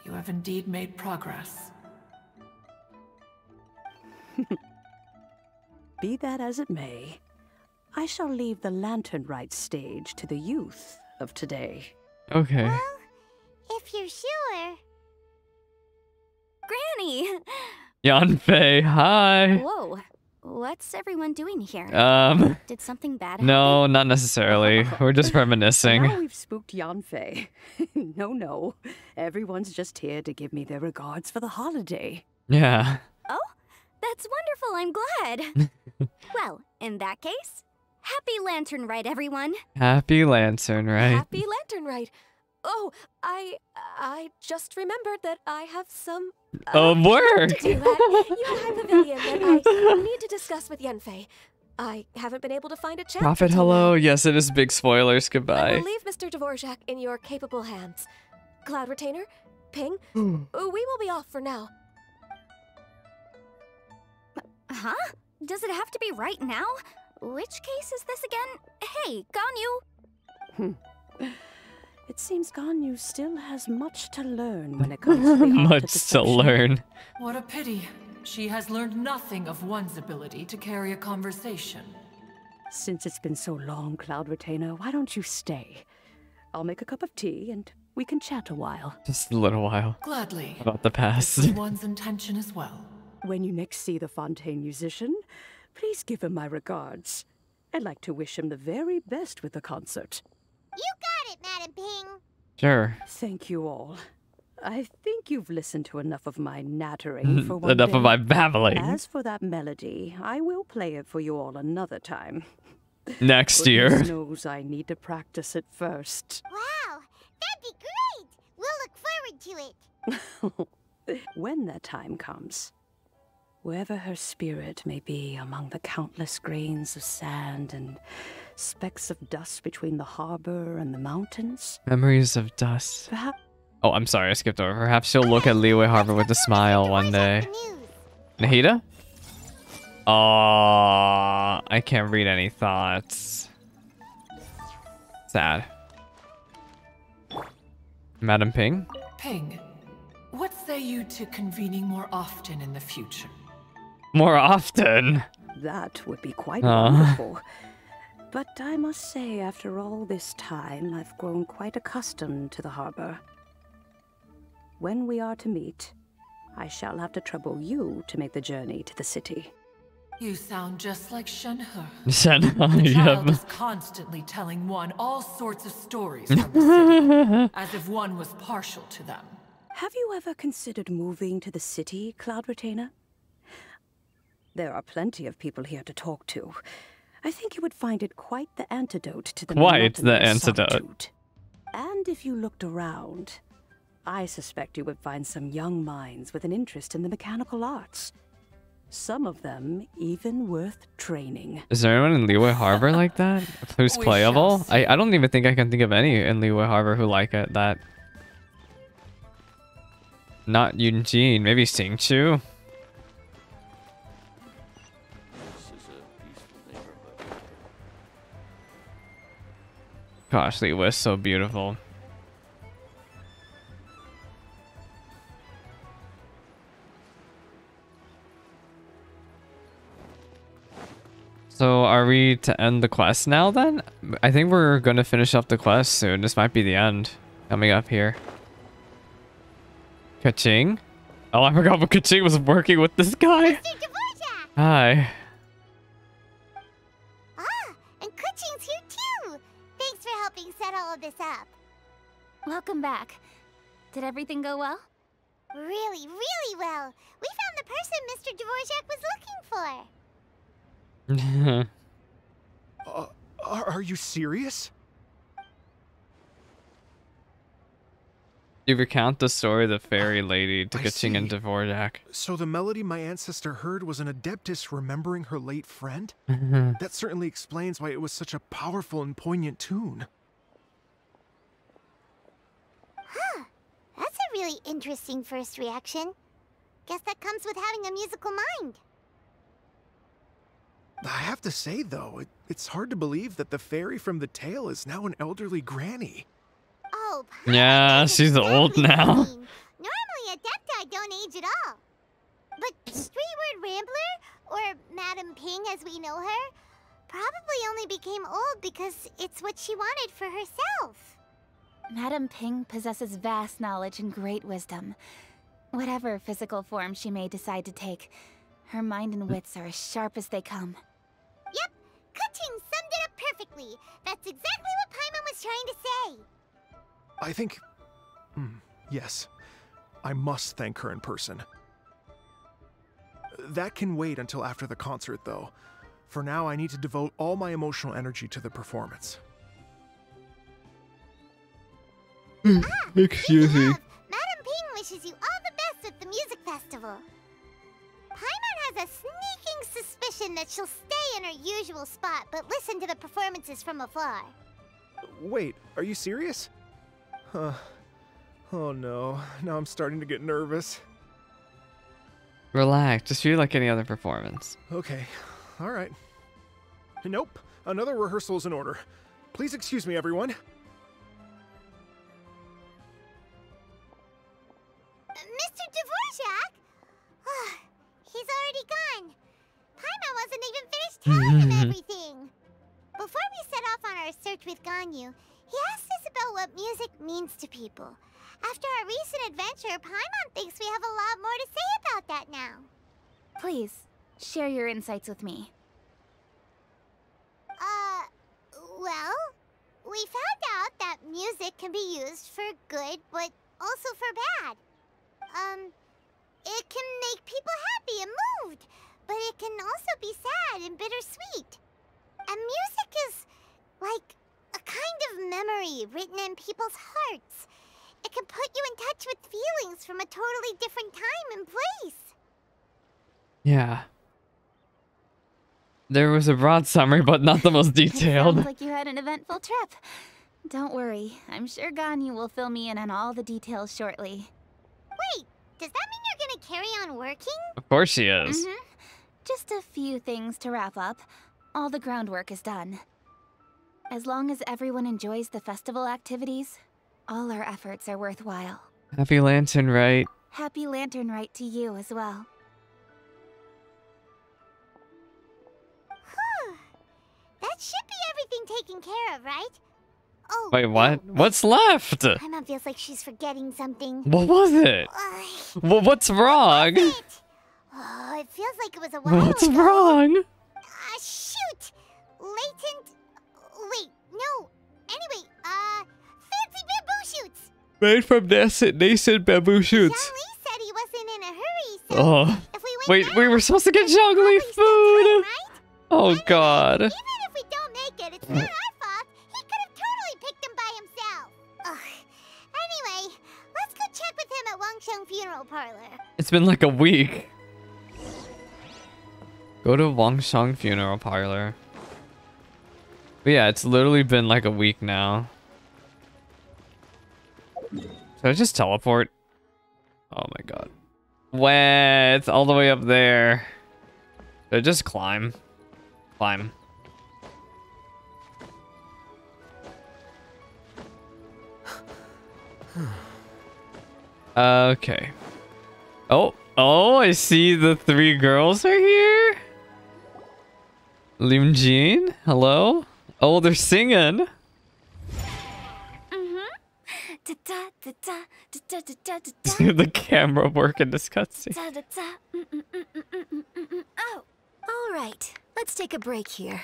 You have indeed made progress. Be that as it may, I shall leave the lantern rite stage to the youth of today. Okay. Well, if you're sure. Granny! Yanfei, hi. Whoa. What's everyone doing here? Did something bad No, not necessarily. We're just reminiscing. Now we've spooked Yanfei. No. Everyone's just here to give me their regards for the holiday. Yeah. Oh, that's wonderful. I'm glad. Well, in that case, happy Lantern Rite, everyone. Happy Lantern, right? Happy Lantern Rite. Oh, I just remembered that I have some Work! to do at Yohai Pavilion that I need to discuss with Yanfei. I haven't been able to find a chance. Prophet, until hello. now. Yes, it is big spoilers. I Goodbye. will leave Mr. Dvorak in your capable hands. Cloud Retainer, Ping, we will be off for now. Huh? Does it have to be right now? Which case is this again? Hey, Ganyu! It seems Ganyu still has much to learn when it comes to the art of Much to deception. learn. What a pity. She has learned nothing of one's ability to carry a conversation. Since it's been so long, Cloud Retainer, why don't you stay? I'll make a cup of tea and we can chat a while. Just a little while. Gladly. About the This past. was one's intention as well. When you next see the Fontaine musician, please give him my regards. I'd like to wish him the very best with the concert. You got it, Madam Ping. Sure. Thank you all. I think you've listened to enough of my nattering for one Enough day. of my babbling. As for that melody, I will play it for you all another time. Next year. Goodness knows I need to practice it first. Wow, that'd be great. We'll look forward to it. When that time comes, wherever her spirit may be among the countless grains of sand and specks of dust between the harbor and the mountains, Memories of dust. perhaps Oh, I'm sorry, I skipped over. Perhaps she'll look at Leeway Harbor with a smile one day. Nahida? Aww, I can't read any thoughts. Sad. Madam Ping? Ping, what say you to convening more often in the future? More often. that would be quite Aw. wonderful. But I must say, after all this time, I've grown quite accustomed to the harbor. When we are to meet, I shall have to trouble you to make the journey to the city. You sound just like Shenhe. Shenhe, The child yep. is constantly telling one all sorts of stories from the city, as if one was partial to them. Have you ever considered moving to the city, Cloud Retainer? There are plenty of people here to talk to. I think you would find it quite the antidote to the Quite the monotony of antidote. solitude. And if you looked around, I suspect you would find some young minds with an interest in the mechanical arts. Some of them even worth training. Is there anyone in Leeway Harbor like that? Who's We playable? shall see. I don't even think I can think of any in Leeway Harbor who like it. That. Not Eugene, maybe Singchu. Gosh, Leeway is so beautiful. So are we to end the quest now then? I think we're gonna finish up the quest soon. This might be the end coming up here. Kaching? Oh, I forgot what Kaching was working with this guy. Mr. Dvorak! Hi. Ah, and Kuching's here too. Thanks for helping set all of this up. Welcome back. Did everything go well? Really, really well. We found the person Mr. Dvorak was looking for. Are you serious? You recount the story of the fairy lady to I Kaching and see. Dvorak. So the melody my ancestor heard was an adeptus remembering her late friend? That certainly explains why it was such a powerful and poignant tune. Huh. That's a really interesting first reaction. Guess that comes with having a musical mind. I have to say, though, it's hard to believe that the fairy from the tale is now an elderly granny. Oh, Yeah, that's she's old exactly what I now. mean. Normally, Adepti don't age at all. But Streetward Rambler, or Madam Ping as we know her, probably only became old because it's what she wanted for herself. Madam Ping possesses vast knowledge and great wisdom. Whatever physical form she may decide to take, her mind and wits are as sharp as they come. Yep, Kuching summed it up perfectly. That's exactly what Paimon was trying to say. I think... yes. I must thank her in person. That can wait until after the concert, though. For now, I need to devote all my emotional energy to the performance. Excuse me. Madam Ping wishes you all the best at the music festival. Paimon has a sneaking suspicion that she'll stay in her usual spot but listen to the performances from afar. Wait, are you serious? Huh. Oh no, now I'm starting to get nervous. Relax, just treat it like any other performance. Okay, alright. Nope, another rehearsal is in order. Please excuse me, everyone. Mr. Dvorak? He's already gone. Paimon wasn't even finished telling him everything. Before we set off on our search with Ganyu, he asked us about what music means to people. After our recent adventure, Paimon thinks we have a lot more to say about that now. Please, share your insights with me. Well, we found out that music can be used for good, but also for bad. It can make people happy and moved, but it can also be sad and bittersweet. And music is like a kind of memory written in people's hearts. It can put you in touch with feelings from a totally different time and place. Yeah. There was a broad summary, but not the most detailed. Sounds like you had an eventful trip. Don't worry, I'm sure Ganyu will fill me in on all the details shortly. Wait, does that mean you're gonna carry on working? Of course she is. Just a few things to wrap up. All the groundwork is done. As long as everyone enjoys the festival activities, all our efforts are worthwhile. Happy Lantern Rite. Happy Lantern Rite to you as well. That should be everything taken care of, right? Oh, Wait, what? What's left? Paimon feels like she's forgetting something. What was it? Well, what's wrong? Oh, it feels like it was a while What's ago. wrong? Shoot! Latent... Wait, no. Anyway, fancy bamboo shoots! Made from nascent bamboo shoots. Xiangli said he wasn't in a hurry, so Oh. if we went Wait, now, we were supposed to get Zhongli probably still food. time, right? Oh god. Even if we don't make it, it's not our fault. He could have totally picked them by himself. Ugh. Anyway, let's go check with him at Wangsheng Funeral Parlor. It's been like a week. Go to Wangsheng Funeral Parlor. But yeah, it's literally been like a week now. Should I just teleport? Oh my god. Wait, it's all the way up there. Should I just climb? Climb. Okay. Oh, I see the three girls are here. Limjin, hello? Oh, they're singing. The camera work in this cutscene. Oh, all right. Let's take a break here.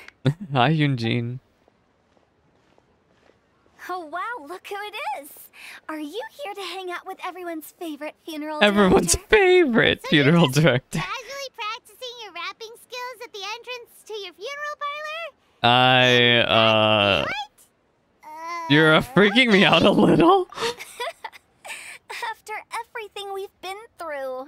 Hi, Yunjin. Oh, wow, look who it is. Are you here to hang out with everyone's favorite funeral Everyone's director? favorite funeral director. Casually practicing your rapping skills at the entrance to your funeral parlor? You're freaking me out a little. After everything we've been through,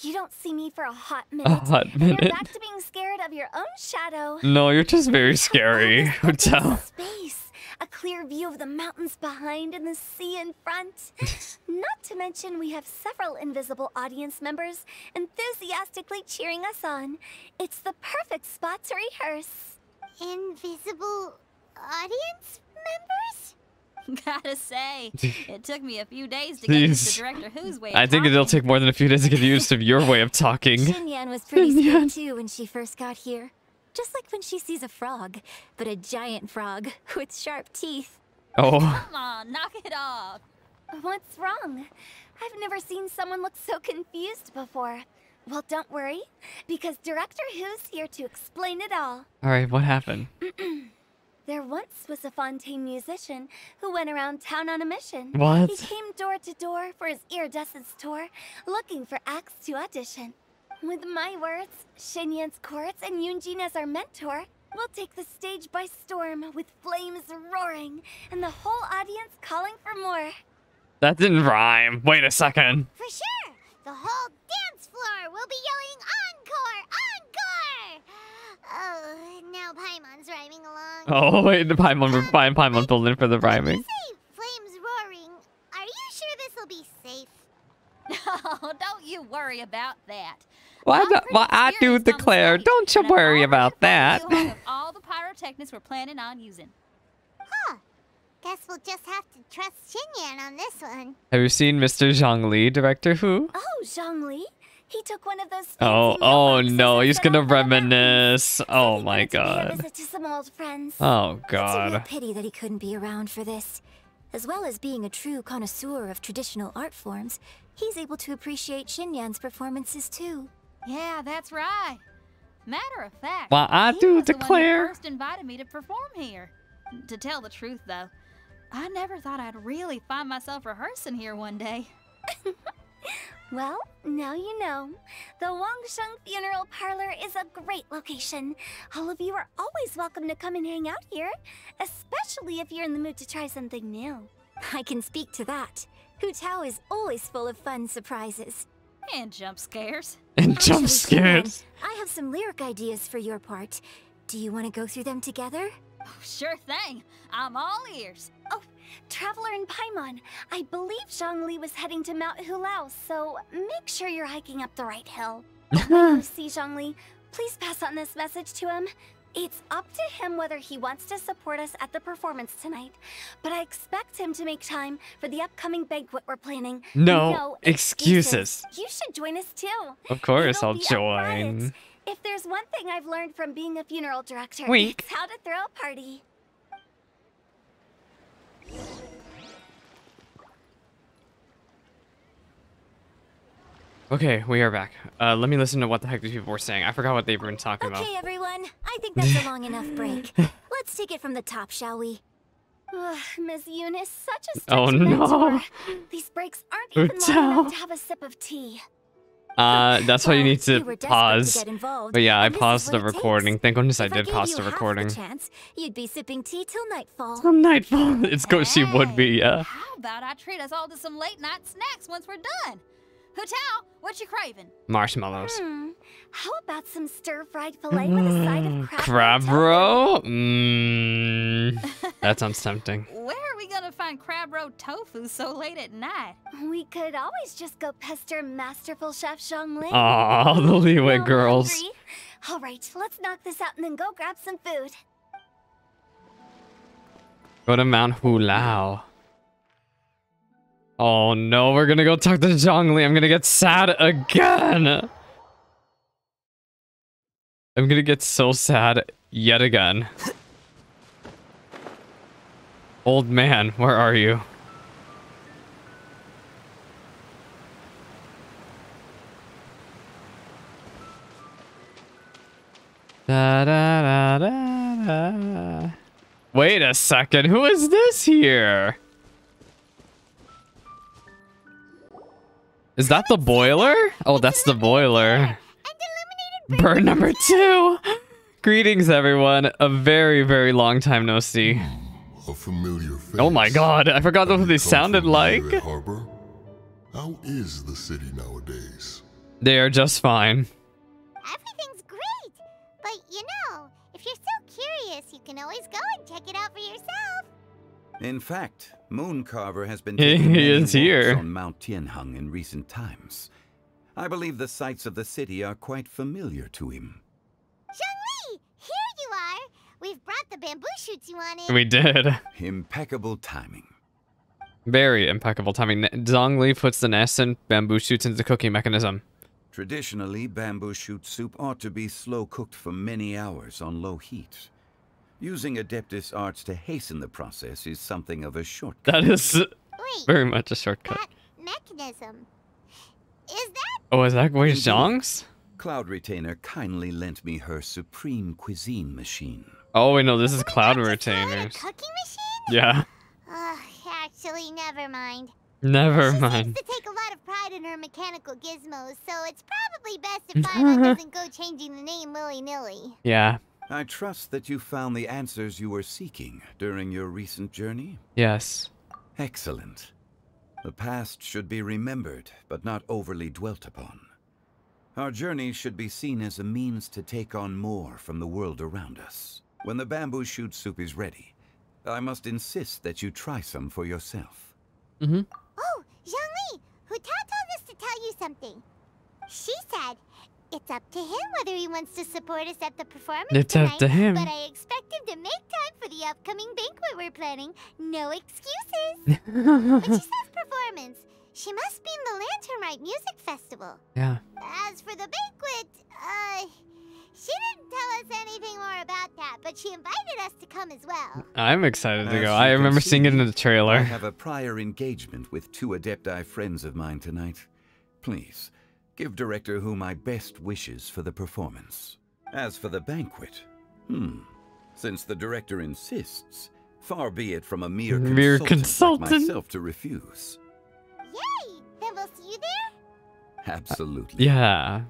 you don't see me for a hot minute. A hot and you're minute. back to being scared of your own shadow. No, you're just very scary. Hotel. Space, a clear view of the mountains behind and the sea in front. Not to mention we have several invisible audience members enthusiastically cheering us on. It's the perfect spot to rehearse. Invisible audience members? Gotta say, it took me a few days to get used to Director Who's way of I think it'll take more than a few days to get used to your way of talking. Xinyan was pretty scared too when she first got here. Just like when she sees a frog, but a giant frog with sharp teeth. Oh. Come on, knock it off. What's wrong? I've never seen someone look so confused before. Well, don't worry, because Director Who's here to explain it all. Alright, what happened? There once was a Fontaine musician who went around town on a mission. What? He came door to door for his iridescence tour, looking for acts to audition. With my words, Xinyan's chorus, and Yunjin as our mentor, we'll take the stage by storm with flames roaring and the whole audience calling for more. That didn't rhyme. Wait a second. For sure! The whole dance floor will be yelling encore! Encore! Oh, now Paimon's rhyming along. Oh, wait, the Paimon pulled in for the rhyming. Say flames roaring. Are you sure this will be safe? Oh, don't you worry about that. Well, I do declare, don't you worry about that. Of all the pyrotechnics we're planning on using. Guess we'll just have to trust Xinyan on this one. Have you seen Mr. Zhongli, Director Who? Oh, Zhongli. He took one of those Oh no, he's gonna reminisce. Oh my god. Visit to some old friends. Oh It's a real god. pity that he couldn't be around for this. As well as being a true connoisseur of traditional art forms, he's able to appreciate Xinyan's performances too. Yeah, that's right. Matter of fact, Well, I he do was the one declare. who first invited me to perform here. To tell the truth, though, I never thought I'd really find myself rehearsing here one day. Well, now you know. The Wangsheng Funeral Parlor is a great location. All of you are always welcome to come and hang out here, especially if you're in the mood to try something new. I can speak to that. Hu Tao is always full of fun surprises. And jump scares. And jump Actually, scares. I have some lyric ideas for your part. Do you want to go through them together? Oh, sure thing. I'm all ears. Oh, Traveler in Paimon. I believe Zhongli was heading to Mount Hulao, so make sure you're hiking up the right hill. When you see Zhongli, please pass on this message to him. It's up to him whether he wants to support us at the performance tonight, but I expect him to make time for the upcoming banquet we're planning. No excuses. You should join us too. Of course, It'll I'll be a join. riot. If there's one thing I've learned from being a funeral director, Wink. it's how to throw a party. Okay, we are back. Let me listen to what the heck these people were saying. I forgot what they were talking about. Okay, everyone. I think that's a long enough break. Let's take it from the top, shall we? Ugh, Miss Eunice, such a strict Oh no. mentor. These breaks aren't even long enough to have a sip of tea. That's why you need We to were desperate pause. to get involved, But yeah, I and this is paused the what it recording. takes. Thank goodness I If did gave pause you the half recording. chance, you'd be sipping tea till nightfall. Till nightfall. It's go. She would be. Yeah. How about I treat us all to some late night snacks once we're done? Hu Tao, what you craving? Marshmallows. How about some stir-fried filet with a side of Crab roe? That sounds tempting. Where are we gonna find crab roe tofu so late at night? We could always just go pester masterful chef Zhongli. Aw, the Leeway No, I'm girls. hungry. All right, let's knock this out and then go grab some food. Go to Mount Hulao. Oh no, we're gonna go talk to Zhongli. I'm gonna get sad again. I'm gonna get so sad yet again. Old man, where are you? Da, da, da, da, da. Wait a second, who is this here? Is that the boiler? Oh, that's the boiler. Bird number 2. Greetings, everyone. A very, very long time no see. A familiar face. Oh my god, I forgot what they sounded like. Here at Harbor? How is the city nowadays? They are just fine. Everything's great. But you know, if you're so curious, you can always go and check it out for yourself. In fact, Mooncarver has been He taking many is walks here. on Mount Tianheng in recent times. I believe the sights of the city are quite familiar to him. Zhongli, here you are. We've brought the bamboo shoots you wanted. We did. Impeccable timing. Very impeccable timing. Zhongli puts the nest and bamboo shoots into the cooking mechanism. Traditionally, bamboo shoot soup ought to be slow cooked for many hours on low heat. Using Adeptus arts to hasten the process is something of a shortcut. That is Wait, very much a shortcut. that mechanism. Is that? Oh, is that Guizhong's? Cloud Retainer kindly lent me her supreme cuisine machine. Oh, wait, no, this is Cloud A Retainers. cooking machine? Yeah. Actually, never mind. Never She mind. seems to take a lot of pride in her mechanical gizmos, so it's probably best if Paimon doesn't go changing the name willy-nilly. Yeah. I trust that you found the answers you were seeking during your recent journey. Yes. Excellent. The past should be remembered, but not overly dwelt upon. Our journey should be seen as a means to take on more from the world around us. When the bamboo shoot soup is ready, I must insist that you try some for yourself. Mm-hmm. Oh, Zhongli, Hu Tao told us to tell you something. She said, It's up to him whether he wants to support us at the performance It's tonight, up to him. but I expect him to make time for the upcoming banquet we're planning. No excuses. When she says performance, she must mean the Lantern Rite Music Festival. Yeah. As for the banquet, she didn't tell us anything more about that, but she invited us to come as well. I'm excited to As go. you I can remember see, seeing it in the I trailer. have a prior engagement with 2 Adepti friends of mine tonight. Please, give Director Who my best wishes for the performance. As for the banquet, since the Director insists, far be it from a mere consultant like myself to refuse. Yay! Then we'll see you there? Absolutely. Yeah.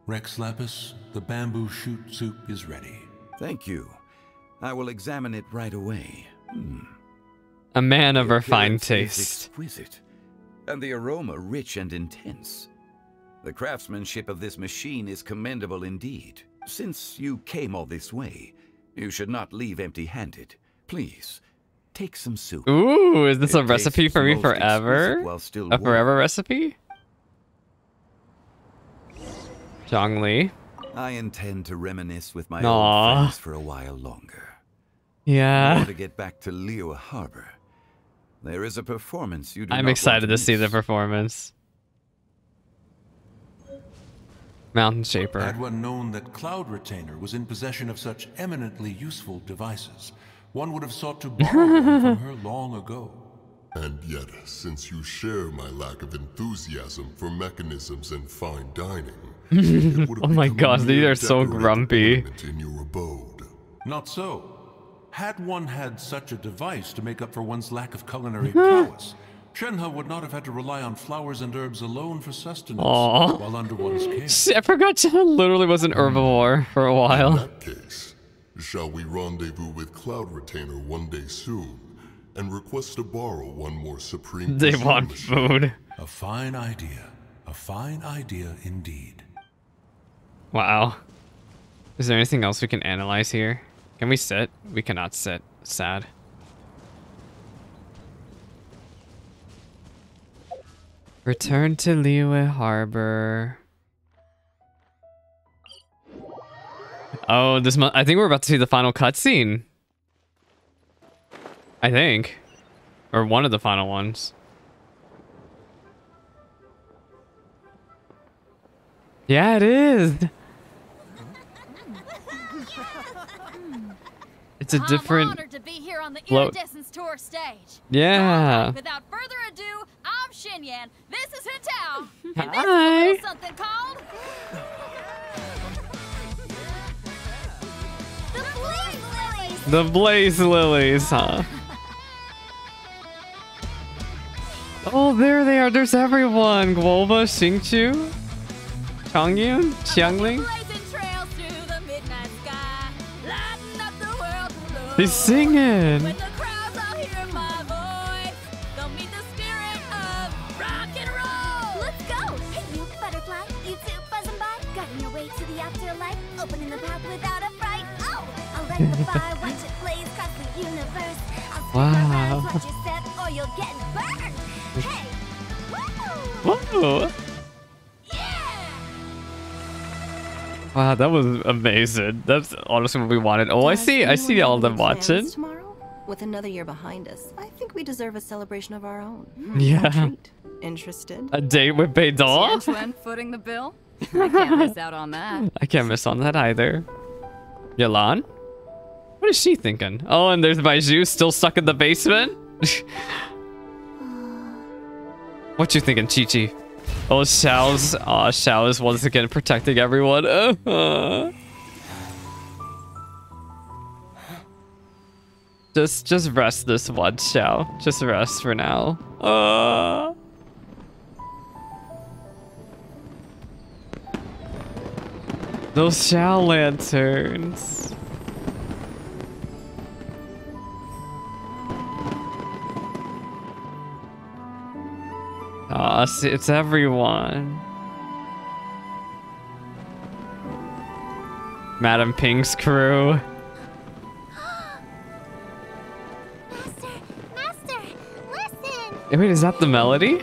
Rex Lapis, the bamboo shoot soup is ready. Thank you. I will examine it right away. A man of The refined appearance is taste. exquisite, and the aroma rich and intense. The craftsmanship of this machine is commendable indeed. Since you came all this way, you should not leave empty-handed. Please, take some soup. Ooh, is this It a recipe tastes for me most forever? exquisite while still A warm. forever recipe? Zhongli. I intend to reminisce with my Aw. old friends for a while longer. Yeah. Now to get back to Liyue Harbor. There is a performance you do I'm not excited to want see the miss. performance. Mountain Shaper. Had one known that Cloud Retainer was in possession of such eminently useful devices, one would have sought to borrow one from her long ago. And yet, since you share my lack of enthusiasm for mechanisms and fine dining, it would have Oh my become a gosh, these mere are so decorative grumpy. ornament in your abode. Not so. Had one had such a device to make up for one's lack of culinary prowess, Shenhe would not have had to rely on flowers and herbs alone for sustenance Aw. while under one's care. Shit, I forgot Shenhe literally was an herbivore for a In while. that case, shall we rendezvous with Cloud Retainer one day soon and request to borrow one more supreme They cuisine want machine? food. A fine idea. A fine idea indeed. Wow. Is there anything else we can analyze here? Can we sit? We cannot sit. Sad. Return to Liyue Harbor. Oh, I think we're about to see the final cutscene. I think. Or one of the final ones. Yeah, it is. It's a different I'm honored to be here on the float. Iridescence Tour stage. Yeah. Alright, without further ado, I'm Xinyan. This is Hitao. And this is a Hi. little something called The Blaze Lilies! The Blaze Lilies, huh? Oh, there they are. There's everyone. Guoba, Xingqiu, Changyun, Xiangling. blazing trails through the midnight sky, lighting up the world below. He's singing. When the crowds all hear my voice, they'll meet the spirit of rock and roll. Let's go! Hey, you butterfly, you two buzzing by, guiding your way to the afterlife, opening the path without a fright. Oh, I'll light the fire, watch it blaze across the universe. I'll spin Wow. around, watch your step, or you'll get burned. Hey, woo! Whoa. Wow, that was amazing. That's honestly what we wanted. Oh, I see all of them watching. Tomorrow, with another year behind us, I think we deserve a celebration of our own. Yeah. A treat. Interested? A date with Beidou? Tianquan footing the bill? I can't miss out on that. I can't miss on that either. Yalan? What is she thinking? Oh, and there's Baizhu still stuck in the basement? What you thinking, Chi-Chi? Oh, Xiao is once again protecting everyone. Just rest this one, Xiao. Just rest for now. Those Xiao lanterns. Ah, it's everyone. Madam Pink's crew. Master, listen! Wait, is that the melody?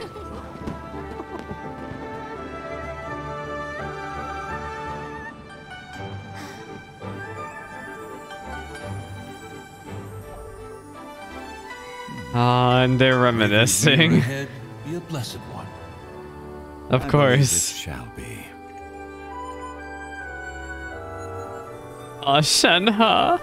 And they're reminiscing. Ahead, be a blessed one. Of course. It shall be. Shenhe.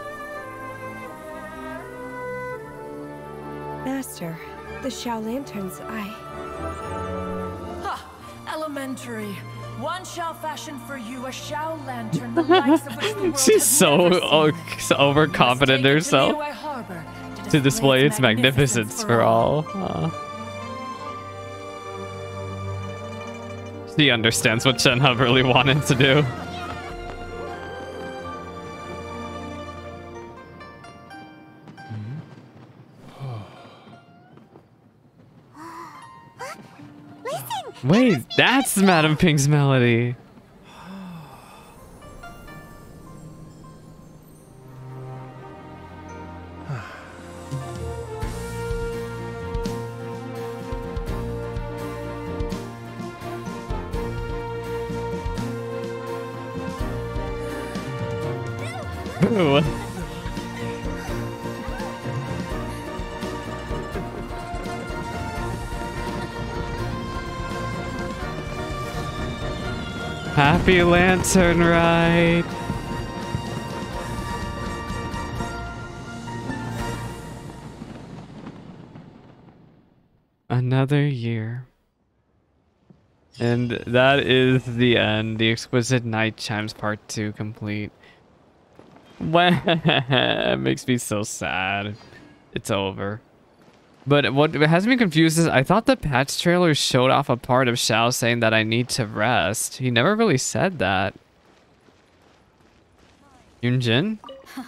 Master, the Xiao lanterns, Ha! Elementary. One shall fashion for you a Xiao lantern, the likes of which the world She's has so never seen. overconfident in herself. Niue Harbor To display its magnificence for all. She understands what Shenhe really wanted to do. Wait, that's Madame Ping's melody. Boo. Happy Lantern Rite. Another year. And that is the end. The Exquisite Night Chimes Part 2 complete. It makes me so sad. It's over. But what has me confused is I thought the patch trailer showed off a part of Xiao saying that I need to rest. He never really said that. Yunjin?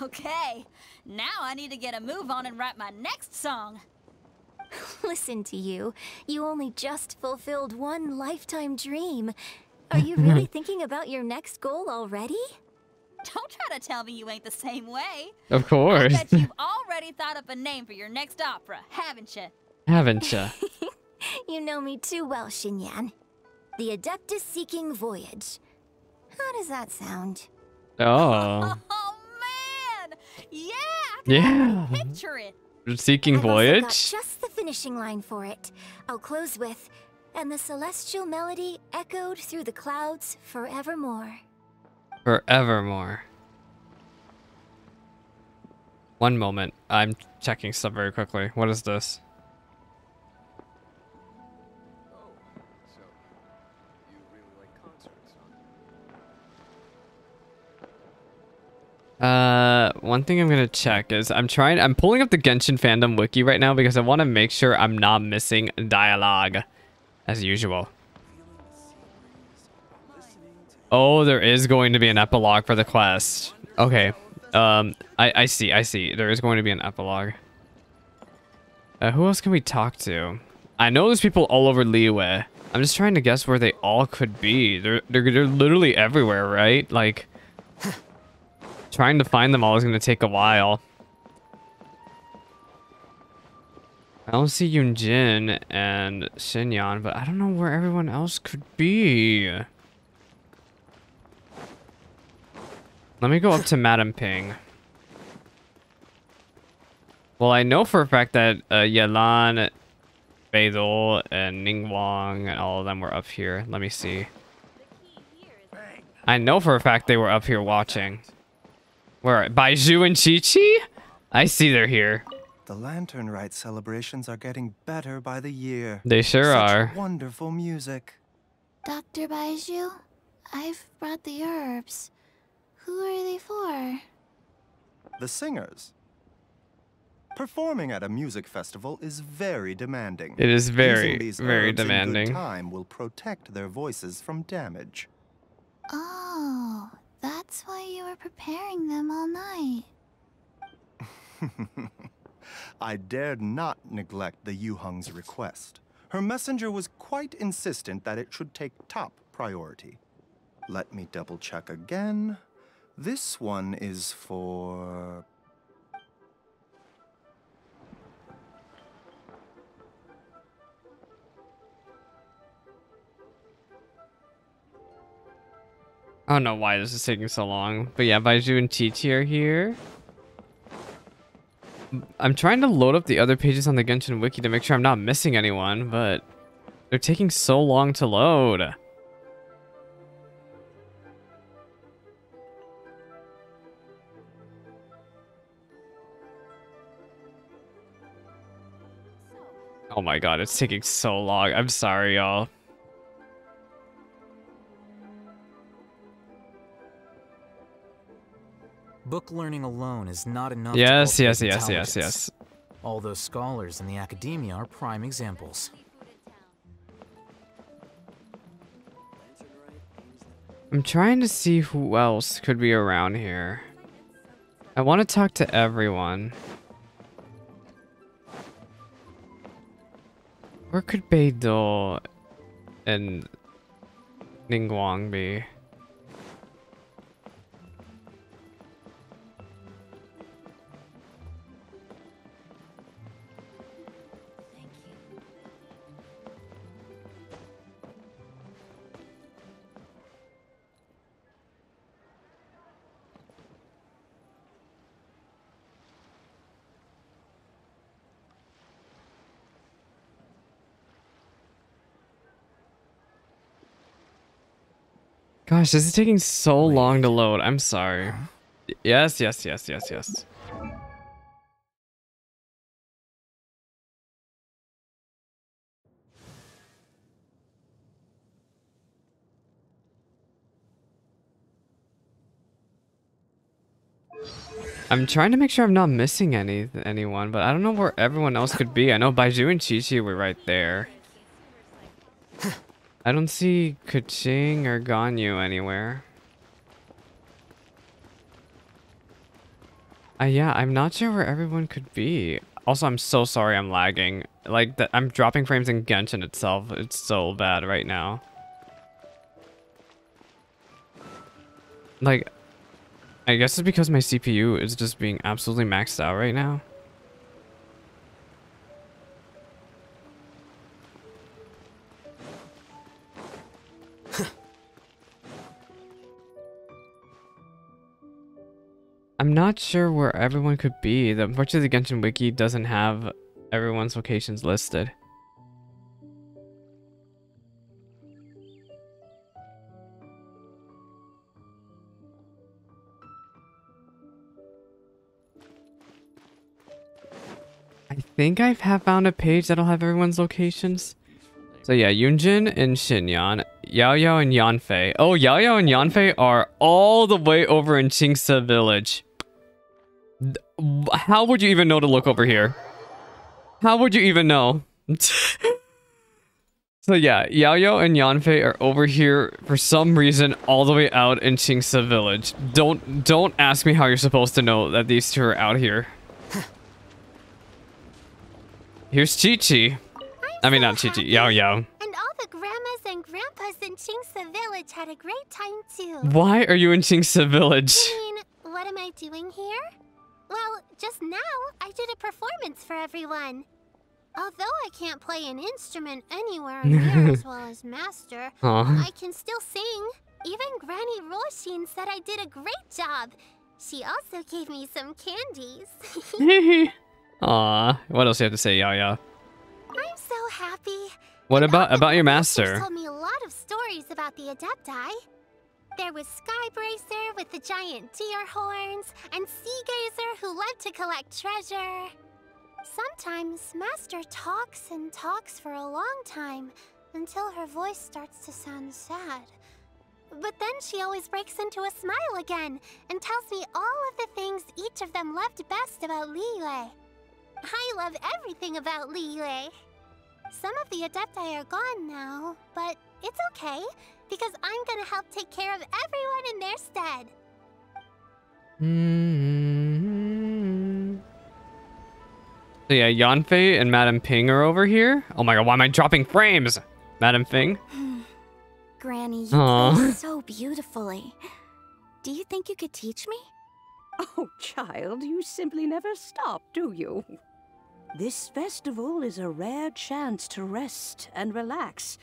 Okay, now I need to get a move on and write my next song. Listen to you. You only just fulfilled one lifetime dream. Are you really thinking about your next goal already? Don't try to tell me you ain't the same way. Of course. I bet you've already thought up a name for your next opera, haven't you? Haven't ya? You know me too well, Xinyan. The Adeptus Seeking Voyage. How does that sound? Oh. Oh man! Yeah! Yeah. Picture it. Seeking I've also Voyage? got just the finishing line for it. I'll close with, and the celestial melody echoed through the clouds forevermore. Forevermore. One moment. I'm checking stuff very quickly. What is this? One thing I'm gonna check is I'm pulling up the Genshin fandom wiki right now because I want to make sure I'm not missing dialogue as usual. Oh, there is going to be an epilogue for the quest. Okay. I see. There is going to be an epilogue. Who else can we talk to? I know there's people all over Liyue. I'm just trying to guess where they all could be. They're literally everywhere, right? Like, trying to find them all is going to take a while. I don't see Yunjin and Xinyan, but I don't know where everyone else could be. Let me go up to Madame Ping. Well, I know for a fact that Yelan, Beidou, and Ningguang and all of them were up here. Let me see. I know for a fact they were up here watching. Where? Baizhu and Chi-Chi? I see they're here. The Lantern Rite celebrations are getting better by the year. They sure are. Wonderful music. Dr. Baizhu, I've brought the herbs. Who are they for? The singers. Performing at a music festival is very demanding. It is very, Using these very herbs in demanding. good time will protect their voices from damage. Oh, that's why you were preparing them all night. I dared not neglect the Yuheng's request. Her messenger was quite insistent that it should take top priority. Let me double check again. This one is for... I don't know why this is taking so long. But yeah, Baizhu and Chi-Chi are here. I'm trying to load up the other pages on the Genshin wiki to make sure I'm not missing anyone, but they're taking so long to load. Oh my god, it's taking so long. I'm sorry, y'all. Book learning alone is not enough. Yes, to yes, cultivate yes, yes, intelligence. yes. All those scholars in the academia are prime examples. I'm trying to see who else could be around here. I want to talk to everyone. Where could Beidou and Ningguang be? Gosh, this is taking so long to load. I'm sorry. Yes, yes, yes, yes, yes. I'm trying to make sure I'm not missing anyone, but I don't know where everyone else could be. I know Baizhu and Chi-Chi were right there. I don't see Keqing or Ganyu anywhere. Yeah, I'm not sure where everyone could be. Also, I'm so sorry I'm lagging. Like, I'm dropping frames in Genshin itself. It's so bad right now. Like, I guess it's because my CPU is just being absolutely maxed out right now. I'm not sure where everyone could be. Unfortunately, the Genshin wiki doesn't have everyone's locations listed. I think I have found a page that'll have everyone's locations. So yeah, Yunjin and Xinyan, Yao Yao and Yanfei. Oh, Yao Yao and Yanfei are all the way over in Qingce village. How would you even know to look over here? How would you even know? So yeah, Yao Yao and Yanfei are over here for some reason all the way out in Qingce village. Don't ask me how you're supposed to know that these two are out here. Here's Chi-Chi. I mean, not Chi-Chi, Yao Yao. And all the grandmas and grandpas in Qingce village had a great time too. Why are you in Qingce village? I mean, what am I doing here? Well, just now, I did a performance for everyone. Although I can't play an instrument anywhere near as well as Master, I can still sing. Even Granny Roshin said I did a great job. She also gave me some candies. Aw, what else do you have to say, Yao Yao? I'm so happy. What about your master? Told me a lot of stories about the Adepti. There was Skybracer with the giant deer horns, and Sea Gazer who loved to collect treasure. Sometimes Master talks and talks for a long time, until her voice starts to sound sad. But then she always breaks into a smile again, and tells me all of the things each of them loved best about Liyue. I love everything about Liyue. Some of the Adepti are gone now, but it's okay, because I'm gonna help take care of everyone in their stead. So yeah, Yanfei and Madame Ping are over here. Oh my god, why am I dropping frames? Madame Ping? Granny, you play so beautifully. Do you think you could teach me? Oh, child, you simply never stop, do you? This festival is a rare chance to rest and relax.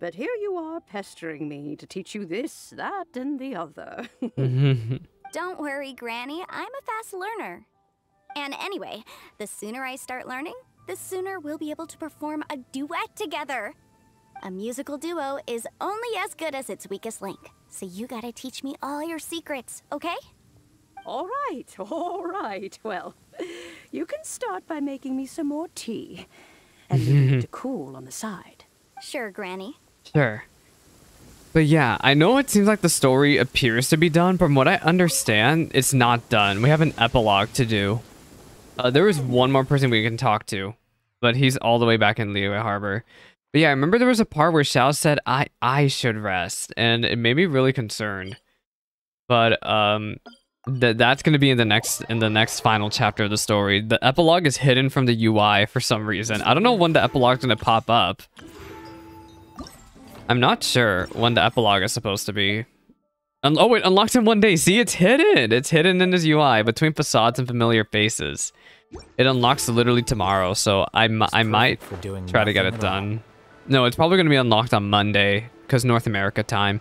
But here you are pestering me to teach you this, that, and the other. Don't worry, Granny. I'm a fast learner. And anyway, the sooner I start learning, the sooner we'll be able to perform a duet together. A musical duo is only as good as its weakest link, so you gotta teach me all your secrets, okay? All right. Well, you can start by making me some more tea and leave it to cool on the side. Sure, Granny. Sure. But yeah, I know it seems like the story appears to be done. From what I understand, it's not done. We have an epilogue to do. There is one more person we can talk to, but he's all the way back in Liyue Harbor. But yeah, I remember there was a part where Xiao said I should rest, and it made me really concerned. But that's going to be in the next final chapter of the story. The epilogue is hidden from the UI for some reason. I don't know when the epilogue is going to pop up. I'm not sure when the epilogue is supposed to be. Oh wait, unlocked in 1 day. See, it's hidden. It's hidden in his UI between facades and familiar faces. It unlocks literally tomorrow, so I might try to get it done. No, it's probably going to be unlocked on Monday because North America time.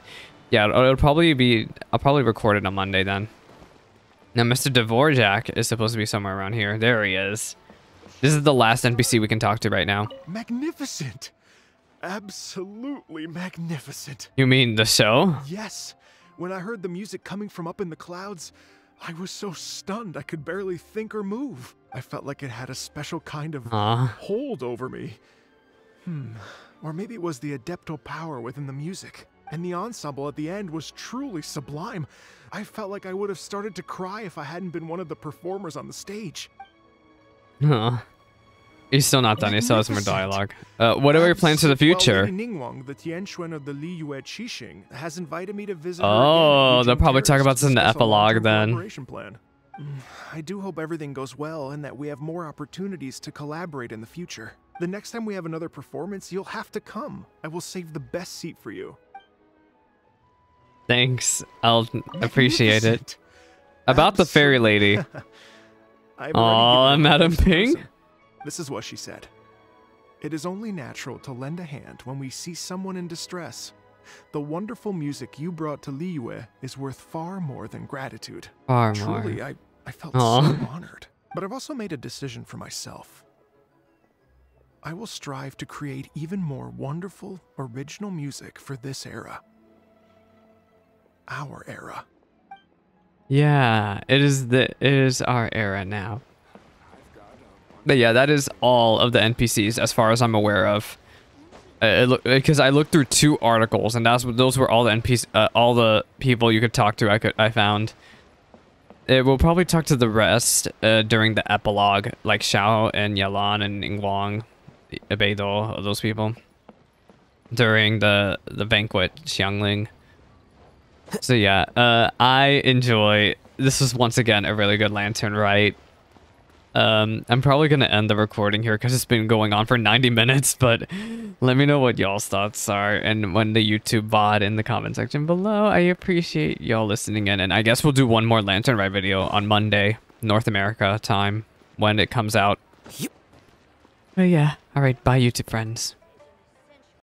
Yeah, it'll probably be. I'll probably record it on Monday then. Now, Mr. Dvorak is supposed to be somewhere around here. There he is. This is the last NPC we can talk to right now. Magnificent. Absolutely magnificent. You mean the show? Yes. When I heard the music coming from up in the clouds, I was so stunned I could barely think or move. I felt like it had a special kind of hold over me. Or maybe it was the adeptal power within the music. And the ensemble at the end was truly sublime. I felt like I would have started to cry if I hadn't been one of the performers on the stage. He's still not done. He still has more dialogue. What are your plans for the future? Well, Lady Ningguang, the Tianquan of the Liyue Qixing, has invited me to visit her Oh, they'll probably talk about this in the epilogue then. Plan. I do hope everything goes well and that we have more opportunities to collaborate in the future. The next time we have another performance, you'll have to come. I will save the best seat for you. Thanks. I'll appreciate it. About the fairy lady. Aw, Madam Ping? This is what she said. It is only natural to lend a hand when we see someone in distress. The wonderful music you brought to Liyue is worth far more than gratitude. Far more. Truly, I felt so honored. But I've also made a decision for myself. I will strive to create even more wonderful, original music for this era. Our era. Yeah, it is our era now. But yeah, that is all of the NPCs as far as I'm aware of. Because I looked through 2 articles, and those were all the NPCs, all the people you could talk to. I found. We'll probably talk to the rest during the epilogue, like Xiao and Yalan and Ningguang, Beidou, those people. During the banquet, Xiangling. So yeah, I enjoy. This was once again a really good lantern, right? I'm probably gonna end the recording here because it's been going on for 90 minutes, but let me know what y'all's thoughts are and when the YouTube VOD in the comment section below. I appreciate y'all listening in, and I guess we'll do one more Lantern Rite video on Monday, North America time, when it comes out. But yeah, alright, bye YouTube friends.